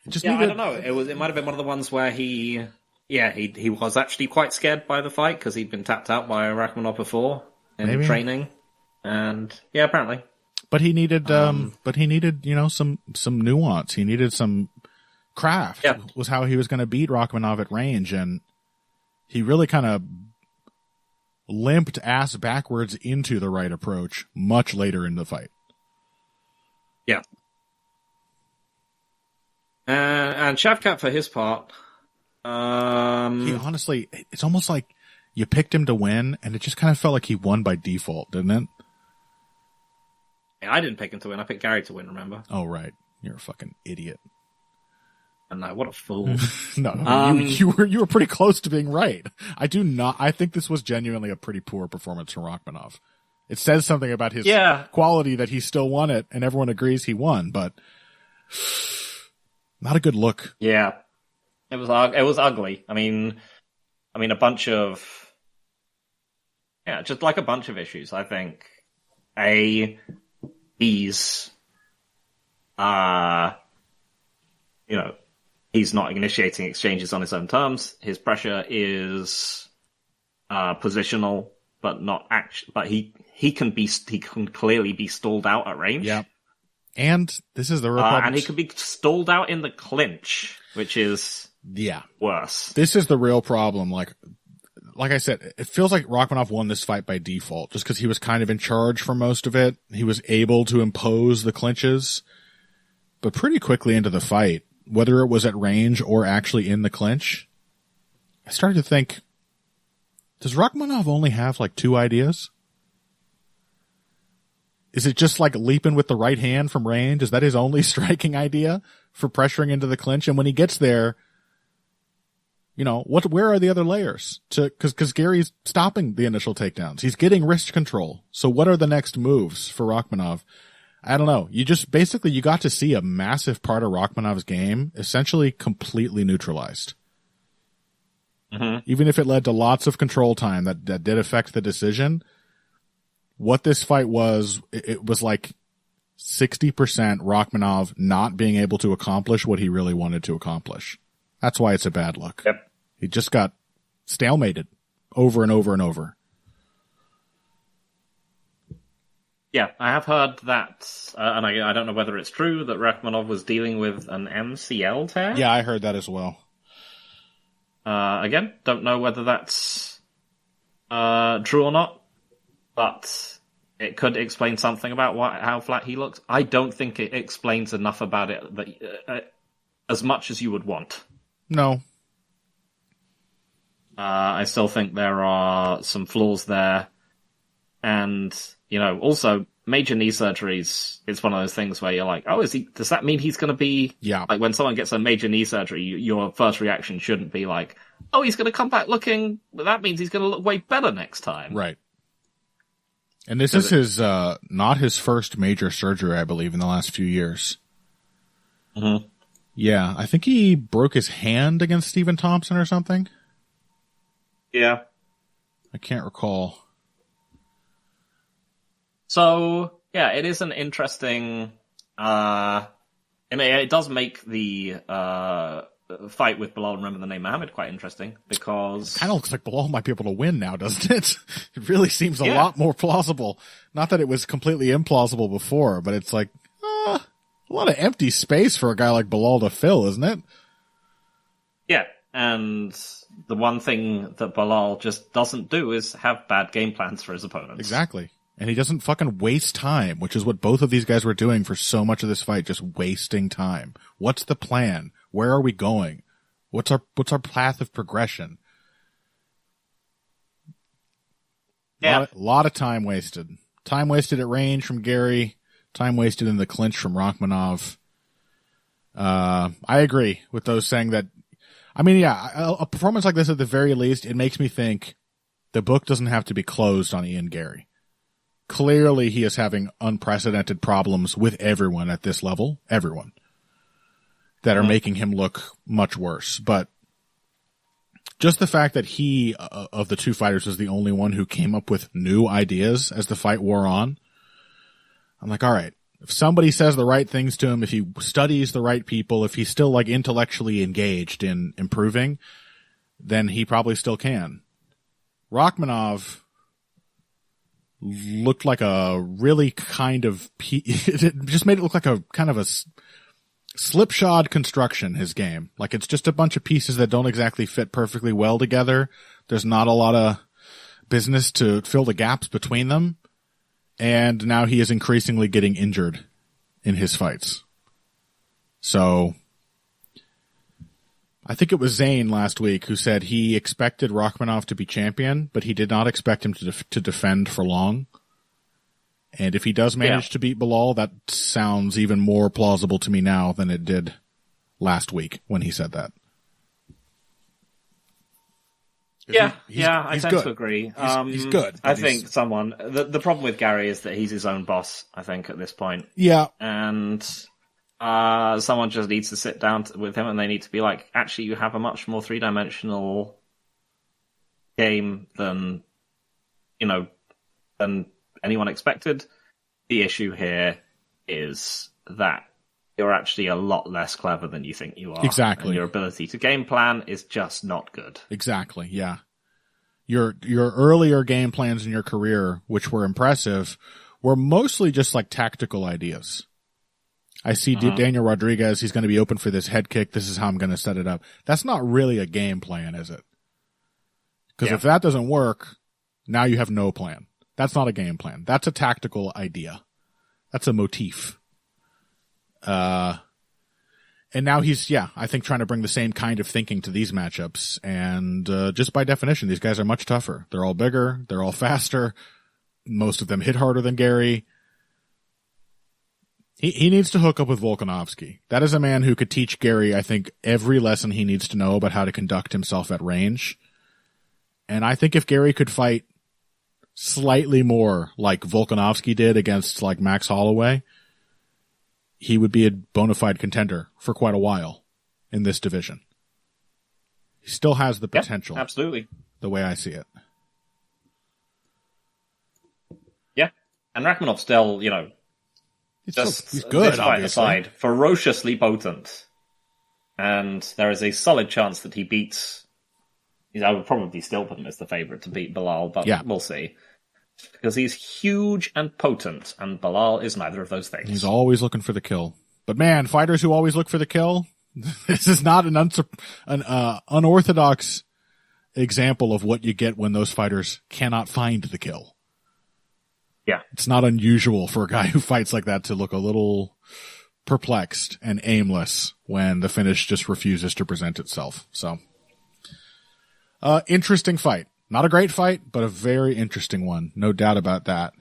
A: I
B: don't know. It might have been one of the ones where he was actually quite scared by the fight because he'd been tapped out by Rakhmonov before in training, and apparently.
A: But he needed, you know, some nuance. He needed some craft.
B: Yeah.
A: Was how he was going to beat Rakhmonov at range, and he really kind of limped ass backwards into the right approach much later in the fight.
B: Yeah. And Shavkat, for his part,
A: he honestly, it's almost like you picked him to win, and it just kind of felt like he won by default, didn't it?
B: I didn't pick him to win. I picked Gary to win, remember?
A: Oh, right. You're a fucking idiot.
B: And what a fool.
A: No, you were pretty close to being right. I think this was genuinely a pretty poor performance from Rakhmonov. It says something about his quality that he still won it, and everyone agrees he won, but Not a good look.
B: Yeah, it was ugly. I mean, a bunch of just like a bunch of issues. I think he's he's not initiating exchanges on his own terms. His pressure is positional, but not action. But he can clearly be stalled out at range.
A: Yeah. And this is the real problem.
B: And he can be stalled out in the clinch, which is worse.
A: This is the real problem. Like I said, it feels like Rakhmonov won this fight by default, just because he was kind of in charge for most of it. He was able to impose the clinches, but pretty quickly into the fight, whether it was at range or actually in the clinch, I started to think, does Rakhmonov only have like 2 ideas? Is it just like leaping with the right hand from range? Is that his only striking idea for pressuring into the clinch? And when he gets there, where are the other layers? Because Gary's stopping the initial takedowns. He's getting wrist control. So what are the next moves for Rakhmonov? I don't know. You got to see a massive part of Rakhmonov's game essentially completely neutralized. Mm-hmm. Even if it led to lots of control time that did affect the decision, what this fight was, it was like 60% Rakhmonov not being able to accomplish what he really wanted to accomplish. That's why it's a bad look.
B: Yep.
A: He just got stalemated over and over and over.
B: Yeah, I have heard that, and I don't know whether it's true, that Rakhmonov was dealing with an MCL tear.
A: Yeah, I heard that as well.
B: Again, don't know whether that's true or not, but it could explain something about how flat he looks. I don't think it explains enough about it as much as you would want.
A: No.
B: I still think there are some flaws there. And, also major knee surgeries, it's one of those things where you're like, does that mean he's going to be, like when someone gets a major knee surgery, your first reaction shouldn't be like, he's going to come back looking, that means he's going to look way better next time.
A: Right. And this is his, not his first major surgery, I believe, in the last few years.
B: Mm-hmm.
A: Yeah, I think he broke his hand against Stephen Thompson or something.
B: Yeah.
A: I can't recall.
B: So, yeah, it is an interesting, it does make the, fight with Belal and Remember the Name Mohammed quite interesting, because...
A: Kind of looks like Belal might be able to win now, doesn't it? It really seems a lot more plausible. Not that it was completely implausible before, but it's like, a lot of empty space for a guy like Belal to fill, isn't it?
B: Yeah, and the one thing that Belal just doesn't do is have bad game plans for his opponents.
A: Exactly. And he doesn't fucking waste time, which is what both of these guys were doing for so much of this fight, just wasting time. What's the plan? Where are we going? What's our path of progression?
B: Yeah.
A: Lot of time wasted. Time wasted at range from Gary. Time wasted in the clinch from Rakhmonov. I agree with those saying that. I mean, yeah, a performance like this at the very least, it makes me think the book doesn't have to be closed on Ian Gary. Clearly, he is having unprecedented problems with everyone at this level. Everyone. That are making him look much worse. But just the fact that he, of the two fighters, was the only one who came up with new ideas as the fight wore on. I'm like, all right, if somebody says the right things to him, if he studies the right people, if he's still like intellectually engaged in improving, then he probably still can. Rakhmonov looked like a really kind of, it just made it look like a kind of a slipshod construction, his game. Like it's just a bunch of pieces that don't exactly fit perfectly well together. There's not a lot of business to fill the gaps between them. And now he is increasingly getting injured in his fights. So I think it was Zane last week who said he expected Rakhmonov to be champion, but he did not expect him to defend for long. And if he does manage to beat Belal, that sounds even more plausible to me now than it did last week when he said that.
B: Yeah, I tend to agree.
A: He's good.
B: I think the problem with Gary is that he's his own boss, I think, at this point.
A: Yeah.
B: And someone just needs to sit down with him and they need to be like, actually, you have a much more three-dimensional game than anyone expected. The issue here is that you're actually a lot less clever than you think you are.
A: Exactly.
B: And your ability to game plan is just not good.
A: Exactly, yeah. Your earlier game plans in your career, which were impressive, were mostly just like tactical ideas. I see Daniel Rodriguez, he's going to be open for this head kick. This is how I'm going to set it up. That's not really a game plan, is it? Because if that doesn't work, now you have no plan. That's not a game plan. That's a tactical idea. That's a motif. And now he's, I think trying to bring the same kind of thinking to these matchups. And, just by definition, these guys are much tougher. They're all bigger. They're all faster. Most of them hit harder than Gary. He needs to hook up with Volkanovski. That is a man who could teach Gary, I think, every lesson he needs to know about how to conduct himself at range. And I think if Gary could fight slightly more like Volkanovski did against like Max Holloway, he would be a bona fide contender for quite a while in this division. He still has the potential.
B: Yep, absolutely.
A: The way I see it.
B: Yeah. And Rakhmonov still,
A: he's good, obviously.
B: Aside, ferociously potent. And there is a solid chance that he beats... I would probably still put him as the favourite to beat Bilal, but we'll see. Because he's huge and potent, and Bilal is neither of those things.
A: He's always looking for the kill. But man, fighters who always look for the kill, this is not an unorthodox example of what you get when those fighters cannot find the kill.
B: Yeah.
A: It's not unusual for a guy who fights like that to look a little perplexed and aimless when the finish just refuses to present itself. So, interesting fight. Not a great fight, but a very interesting one. No doubt about that.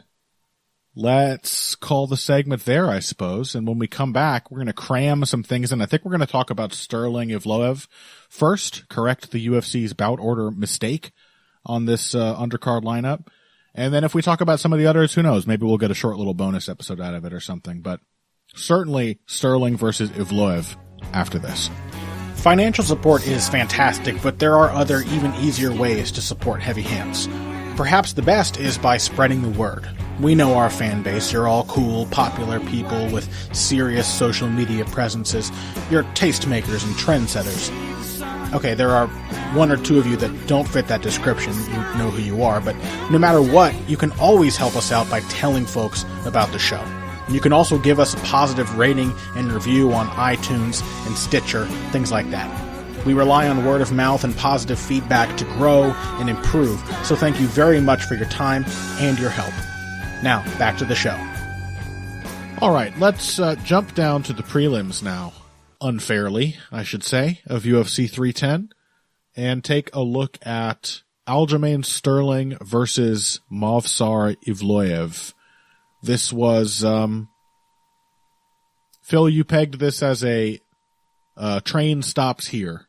A: Let's call the segment there, I suppose. And when we come back, we're going to cram some things in. I think we're going to talk about Sterling Evloev first, correct the UFC's bout order mistake on this undercard lineup. And then if we talk about some of the others, who knows? Maybe we'll get a short little bonus episode out of it or something. But certainly Sterling versus Evloev after this.
C: Financial support is fantastic, but there are other, even easier ways to support Heavy Hands. Perhaps the best is by spreading the word. We know our fan base. You're all cool, popular people with serious social media presences. You're tastemakers and trendsetters. Okay, there are one or two of you that don't fit that description. You know who you are, but no matter what, you can always help us out by telling folks about the show. You can also give us a positive rating and review on iTunes and Stitcher, things like that. We rely on word of mouth and positive feedback to grow and improve, so thank you very much for your time and your help. Now, back to the show.
A: All right, let's jump down to the prelims now, unfairly, I should say, of UFC 310, and take a look at Aljamain Sterling versus Movsar Evloev. This was, Phil, you pegged this as a train stops here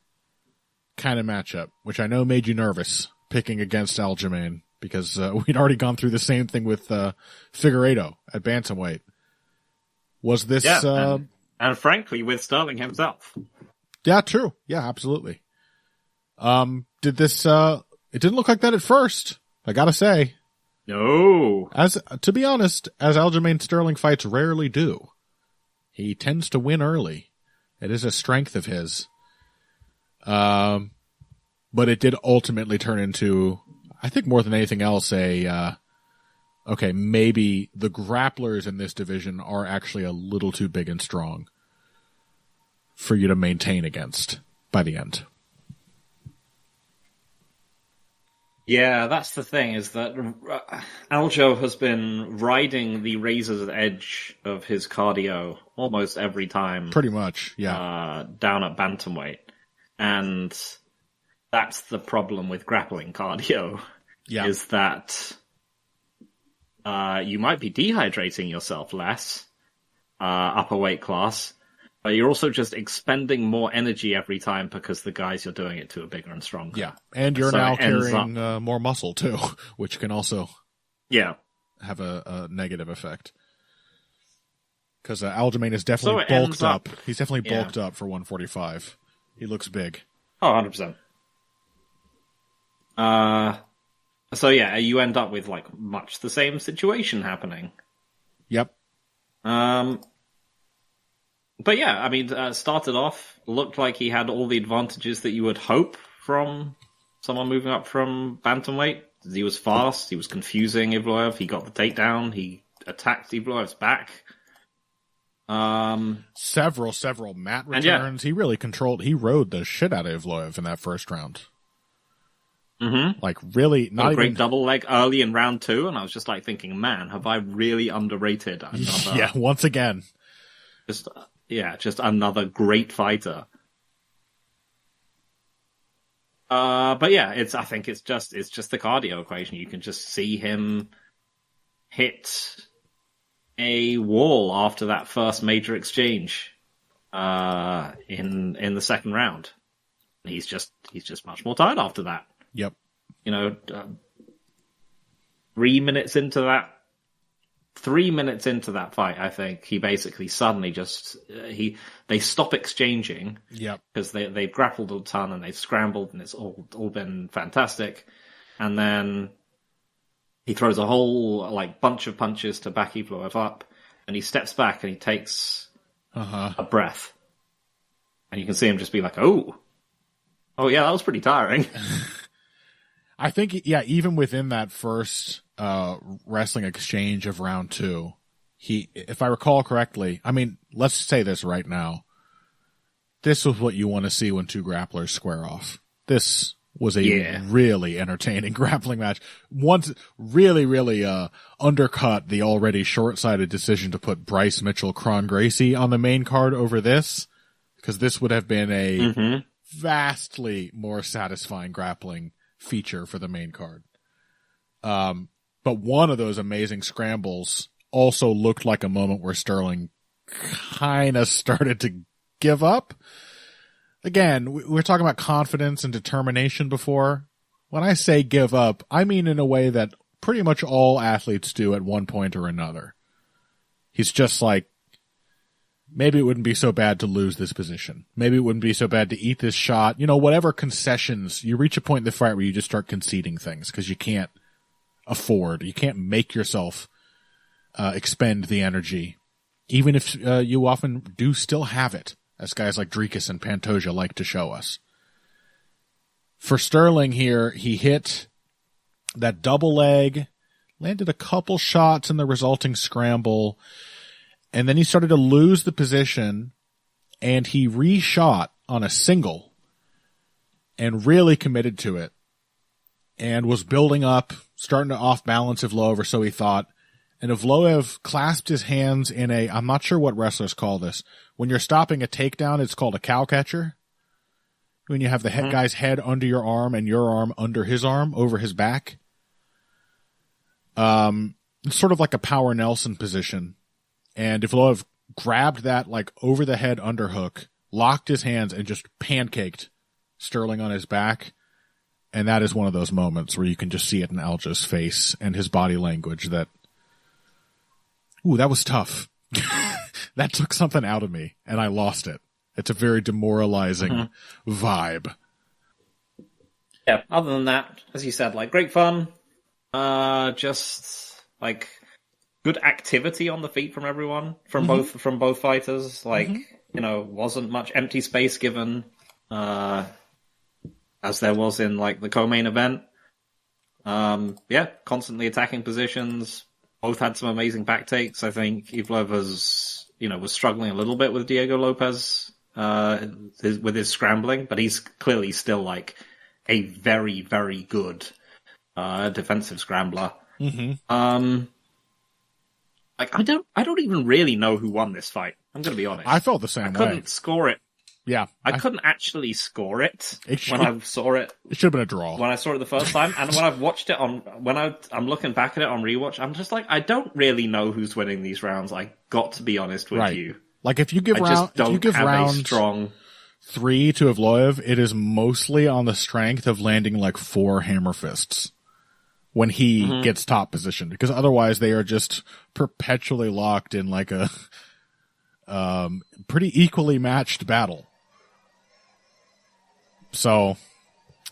A: kind of matchup, which I know made you nervous picking against Aljamain because we'd already gone through the same thing with Figueiredo at bantamweight. Was this...
B: and frankly, with Sterling himself.
A: Yeah, true. Yeah, absolutely. Did this... it didn't look like that at first, I gotta say.
B: No.
A: To be honest, as Aljamain Sterling fights rarely do. He tends to win early. It is a strength of his. But it did ultimately turn into, I think more than anything else, okay, maybe the grapplers in this division are actually a little too big and strong for you to maintain against by the end.
B: Yeah, that's the thing, is that Aljo has been riding the razor's edge of his cardio almost every time.
A: Pretty much, yeah.
B: Down at bantamweight. And that's the problem with grappling cardio, is that you might be dehydrating yourself less, upper weight class, but you're also just expending more energy every time because the guys you're doing it to are bigger and stronger.
A: Yeah, and you're now carrying more muscle too, which can also have a negative effect. Because Aljamain is definitely bulked up. He's definitely bulked up for 145. He looks big.
B: Oh, 100%. So yeah, you end up with like much the same situation happening.
A: Yep.
B: But yeah, I mean, started off, looked like he had all the advantages that you would hope from someone moving up from bantamweight. He was fast, he was confusing Evloev, he got the takedown, he attacked Evloev's back.
A: Several mat returns. He really rode the shit out of Evloev in that first round.
B: Mm-hmm.
A: Like, really, not
B: a great
A: even...
B: double leg early in round 2, and I was just like thinking, man, have I really underrated another...
A: Yeah, once again.
B: Just another great fighter. But yeah, I think it's just the cardio equation. You can just see him hit a wall after that first major exchange in the second round. He's just much more tired after that.
A: Yep.
B: 3 minutes into that fight, I think he basically suddenly they stop exchanging.
A: Yep.
B: Because they've grappled a ton and they've scrambled and it's all been fantastic. And then he throws a whole bunch of punches to back Evloev up, and he steps back and he takes a breath, and you can see him just be like, "Oh yeah, that was pretty tiring."
A: I think, even within that first wrestling exchange of round 2, if I recall correctly, I mean, let's say this right now. This was what you want to see when two grapplers square off. This was a really entertaining grappling match. Once really undercut the already short-sighted decision to put Bryce Mitchell-Kron Gracie on the main card over this, because this would have been a vastly more satisfying grappling feature for the main card. But one of those amazing scrambles also looked like a moment where Sterling kind of started to give up. Again, we were talking about confidence and determination before. When I say give up, I mean in a way that pretty much all athletes do at one point or another. He's just like, maybe it wouldn't be so bad to lose this position. Maybe it wouldn't be so bad to eat this shot. Whatever concessions. You reach a point in the fight where you just start conceding things because you can't make yourself expend the energy, even if you often do still have it, as guys like Dricus and Pantoja like to show us. For Sterling here, he hit that double leg, landed a couple shots in the resulting scramble, and then he started to lose the position, and he reshot on a single and really committed to it and was building up, starting to off-balance Evloev, or so he thought. And Evloev clasped his hands in I'm not sure what wrestlers call this. When you're stopping a takedown, it's called a cow catcher. When you have the guy's head under your arm and your arm under his arm, over his back. It's sort of like a power Nelson position. And Evloev grabbed that over the head underhook, locked his hands, and just pancaked Sterling on his back. And that is one of those moments where you can just see it in Aljo's face and his body language that, ooh, that was tough. That took something out of me, and I lost it. It's a very demoralizing vibe.
B: Yeah, other than that, as you said, great fun. Just, good activity on the feet from everyone, from both fighters. Wasn't much empty space given, as there was in, the co-main event. Constantly attacking positions. Both had some amazing back takes. I think Evloev was struggling a little bit with Diego Lopez, with his scrambling, but he's clearly still a very, very good, defensive scrambler. I don't even really know who won this fight. I'm going to be honest.
A: I felt the same way.
B: I couldn't score it.
A: Yeah.
B: I couldn't actually score it when I saw it.
A: It should have been a draw.
B: When I saw it the first time, and when I've watched it I'm looking back at it on rewatch, I'm just I don't really know who's winning these rounds. I got to be honest with you.
A: If you give round 3 to Evloev, it is mostly on the strength of landing 4 hammer fists when he gets top position, because otherwise they are just perpetually locked in pretty equally matched battle. So,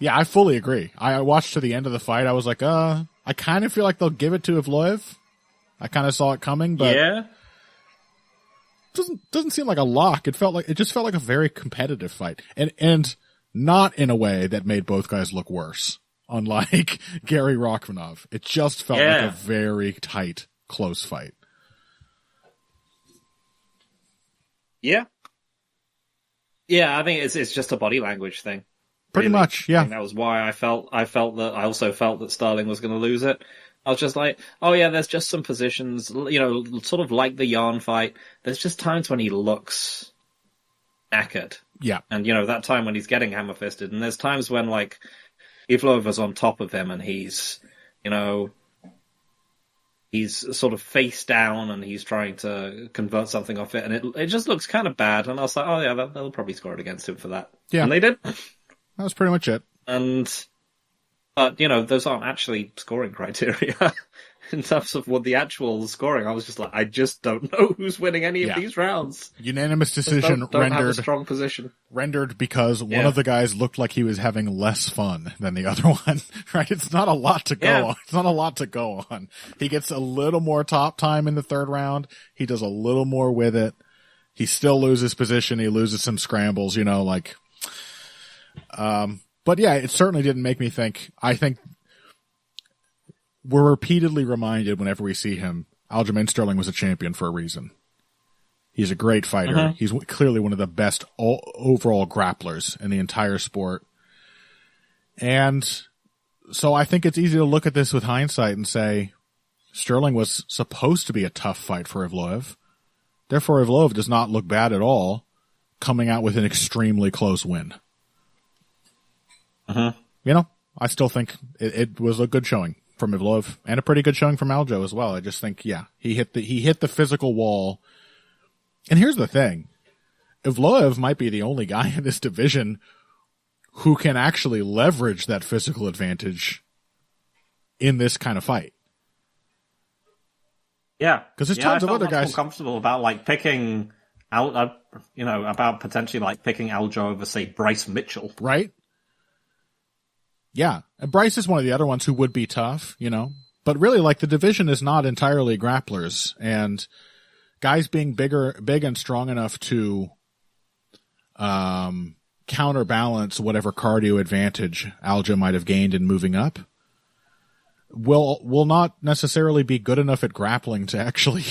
A: yeah, I fully agree. I watched to the end of the fight. I was like, I kind of feel like they'll give it to Evloev. I kind of saw it coming, but
B: yeah,
A: doesn't seem like a lock. It just felt like a very competitive fight, and not in a way that made both guys look worse. Unlike Gary Rakhmonov, it just felt like a very tight, close fight.
B: Yeah. Yeah, I think it's just a body language thing.
A: Pretty much, yeah.
B: I think that was why I also felt that Sterling was going to lose it. I was just like, oh yeah, there's just some positions, sort of like the Yarn fight. There's just times when he looks knackered.
A: Yeah.
B: And, that time when he's getting hammer-fisted. And there's times when, like, Evloev was on top of him and he's sort of face down and he's trying to convert something off it. And it just looks kind of bad. And I was like, oh yeah, they'll probably score it against him for that.
A: Yeah.
B: And they did.
A: That was pretty much it.
B: But, those aren't actually scoring criteria. In terms of what the actual scoring, I was just like, I just don't know who's winning any of these rounds.
A: Unanimous decision
B: don't
A: rendered.
B: Have a strong position.
A: Rendered because one of the guys looked like he was having less fun than the other one. Right? It's not a lot to go on. It's not a lot to go on. He gets a little more top time in the third round. He does a little more with it. He still loses position. He loses some scrambles. But yeah, it certainly didn't make me think. I think we're repeatedly reminded whenever we see him, Aljamain Sterling was a champion for a reason. He's a great fighter.
B: Uh-huh.
A: He's clearly one of the best overall grapplers in the entire sport. And so I think it's easy to look at this with hindsight and say, Sterling was supposed to be a tough fight for Evloev. Therefore, Evloev does not look bad at all, coming out with an extremely close win.
B: Uh-huh.
A: I still think it was a good showing from Evloev and a pretty good showing from Aljo as well. I just think, he hit the physical wall. And here's the thing. Evloev might be the only guy in this division who can actually leverage that physical advantage in this kind of fight.
B: Yeah.
A: Because there's tons of other guys.
B: I felt more comfortable about picking out, about potentially picking Aljo over, say, Bryce Mitchell.
A: Right? Yeah. And Bryce is one of the other ones who would be tough, But really, the division is not entirely grapplers. And guys being big and strong enough to counterbalance whatever cardio advantage Aljo might have gained in moving up will not necessarily be good enough at grappling to actually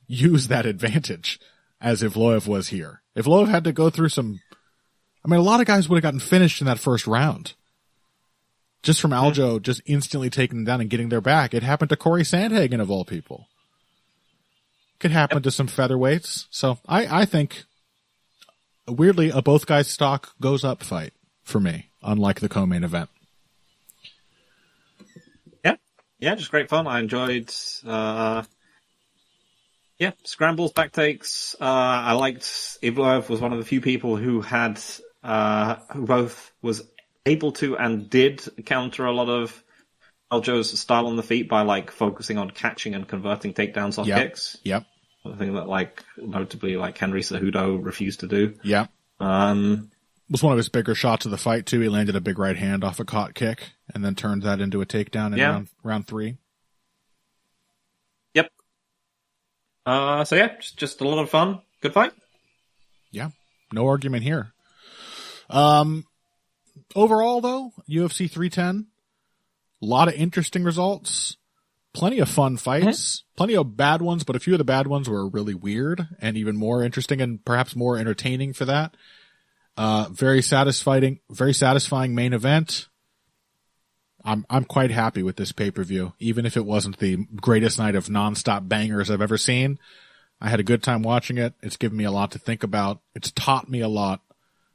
A: use that advantage as Evloev was here. Evloev had to go through a lot of guys would have gotten finished in that first round. Just from Aljo just instantly taking them down and getting their back. It happened to Corey Sandhagen of all people. Could happen to some featherweights. So I think, weirdly, a both guys stock goes up fight for me, unlike the co-main event.
B: Yeah, just great fun. I enjoyed, scrambles, back takes. I liked Evloev was one of the few people who had, who both was able to and did counter a lot of Aljo's style on the feet by focusing on catching and converting takedowns off kicks.
A: Yep.
B: I think that notably Henry Cejudo refused to do.
A: Yeah. Was one of his bigger shots of the fight too. He landed a big right hand off a caught kick and then turned that into a takedown in round 3.
B: Yep. Just a lot of fun. Good fight.
A: Yeah. No argument here. Overall though, UFC 310, a lot of interesting results, plenty of fun fights, plenty of bad ones, but a few of the bad ones were really weird and even more interesting and perhaps more entertaining for that. Very satisfying main event. I'm quite happy with this pay-per-view, even if it wasn't the greatest night of nonstop bangers I've ever seen. I had a good time watching it. It's given me a lot to think about. It's taught me a lot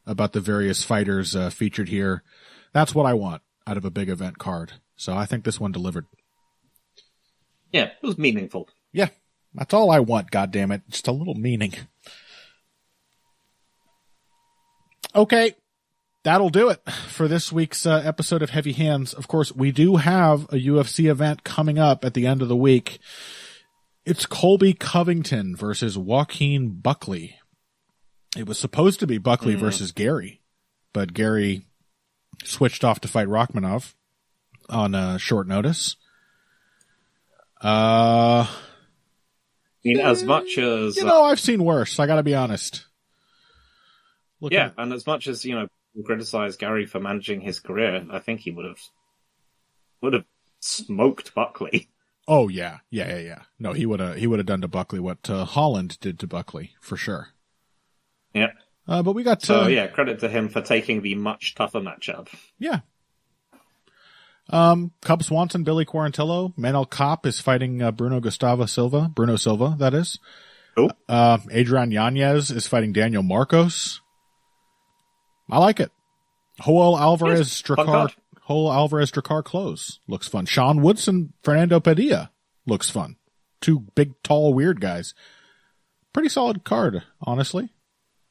A: about the various fighters featured here. That's what I want out of a big event card. So I think this one delivered.
B: Yeah, it was meaningful.
A: Yeah, that's all I want, goddammit. Just a little meaning. Okay, that'll do it for this week's episode of Heavy Hands. Of course, we do have a UFC event coming up at the end of the week. It's Colby Covington versus Joaquin Buckley. It was supposed to be Buckley versus Gary, but Gary switched off to fight Rakhmonov on short notice.
B: I mean, as much as...
A: I've seen worse, I gotta be honest.
B: And as much as, people criticize Gary for managing his career, I think he would have smoked Buckley.
A: Oh, yeah. No, he would have done to Buckley what Holland did to Buckley, for sure.
B: Yeah.
A: But we got...
B: credit to him for taking the much tougher matchup.
A: Yeah. Cub Swanson, Billy Quarantillo. Manel Kopp is fighting Bruno Silva, that is.
B: Oh.
A: Adrian Yanez is fighting Daniel Marcos. I like it. Joel Alvarez Drakkar Close looks fun. Sean Woodson, Fernando Padilla looks fun. Two big, tall, weird guys. Pretty solid card, honestly.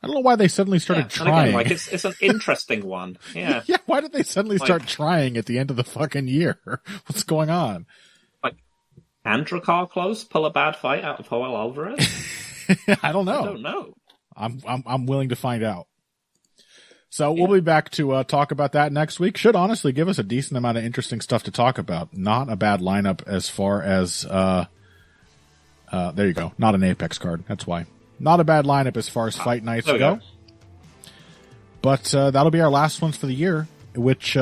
A: I don't know why they suddenly started trying.
B: Again, it's an interesting one. Yeah.
A: Yeah, why did they suddenly start trying at the end of the fucking year? What's going on?
B: Can Drakkar Close pull a bad fight out of Joel Alvarez?
A: I don't know.
B: I don't know.
A: I'm willing to find out. So we'll be back to talk about that next week. Should honestly give us a decent amount of interesting stuff to talk about. Not a bad lineup as far as there you go. Not an Apex card. That's why. Not a bad lineup as far as fight nights go. But that'll be our last ones for the year, which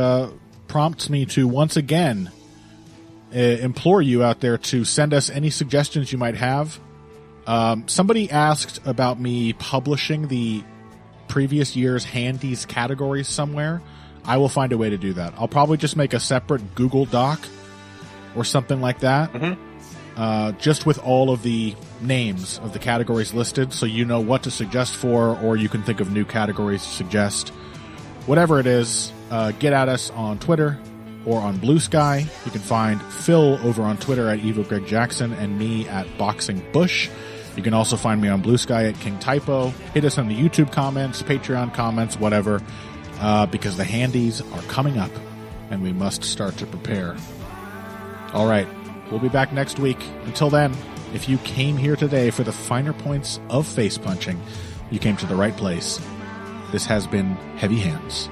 A: prompts me to once again implore you out there to send us any suggestions you might have. Somebody asked about me publishing the previous year's handies categories somewhere. I will find a way to do that. I'll probably just make a separate Google Doc or something like that. Just with all of the names of the categories listed, so you know what to suggest for, or you can think of new categories to suggest. Whatever it is, get at us on Twitter or on Blue Sky. You can find Phil over on Twitter at Evil Greg Jackson and me at Boxing Bush. You can also find me on Blue Sky at King Typo. Hit us on the YouTube comments, Patreon comments, whatever, because the handies are coming up and we must start to prepare. All right. We'll be back next week. Until then, if you came here today for the finer points of face punching, you came to the right place. This has been Heavy Hands.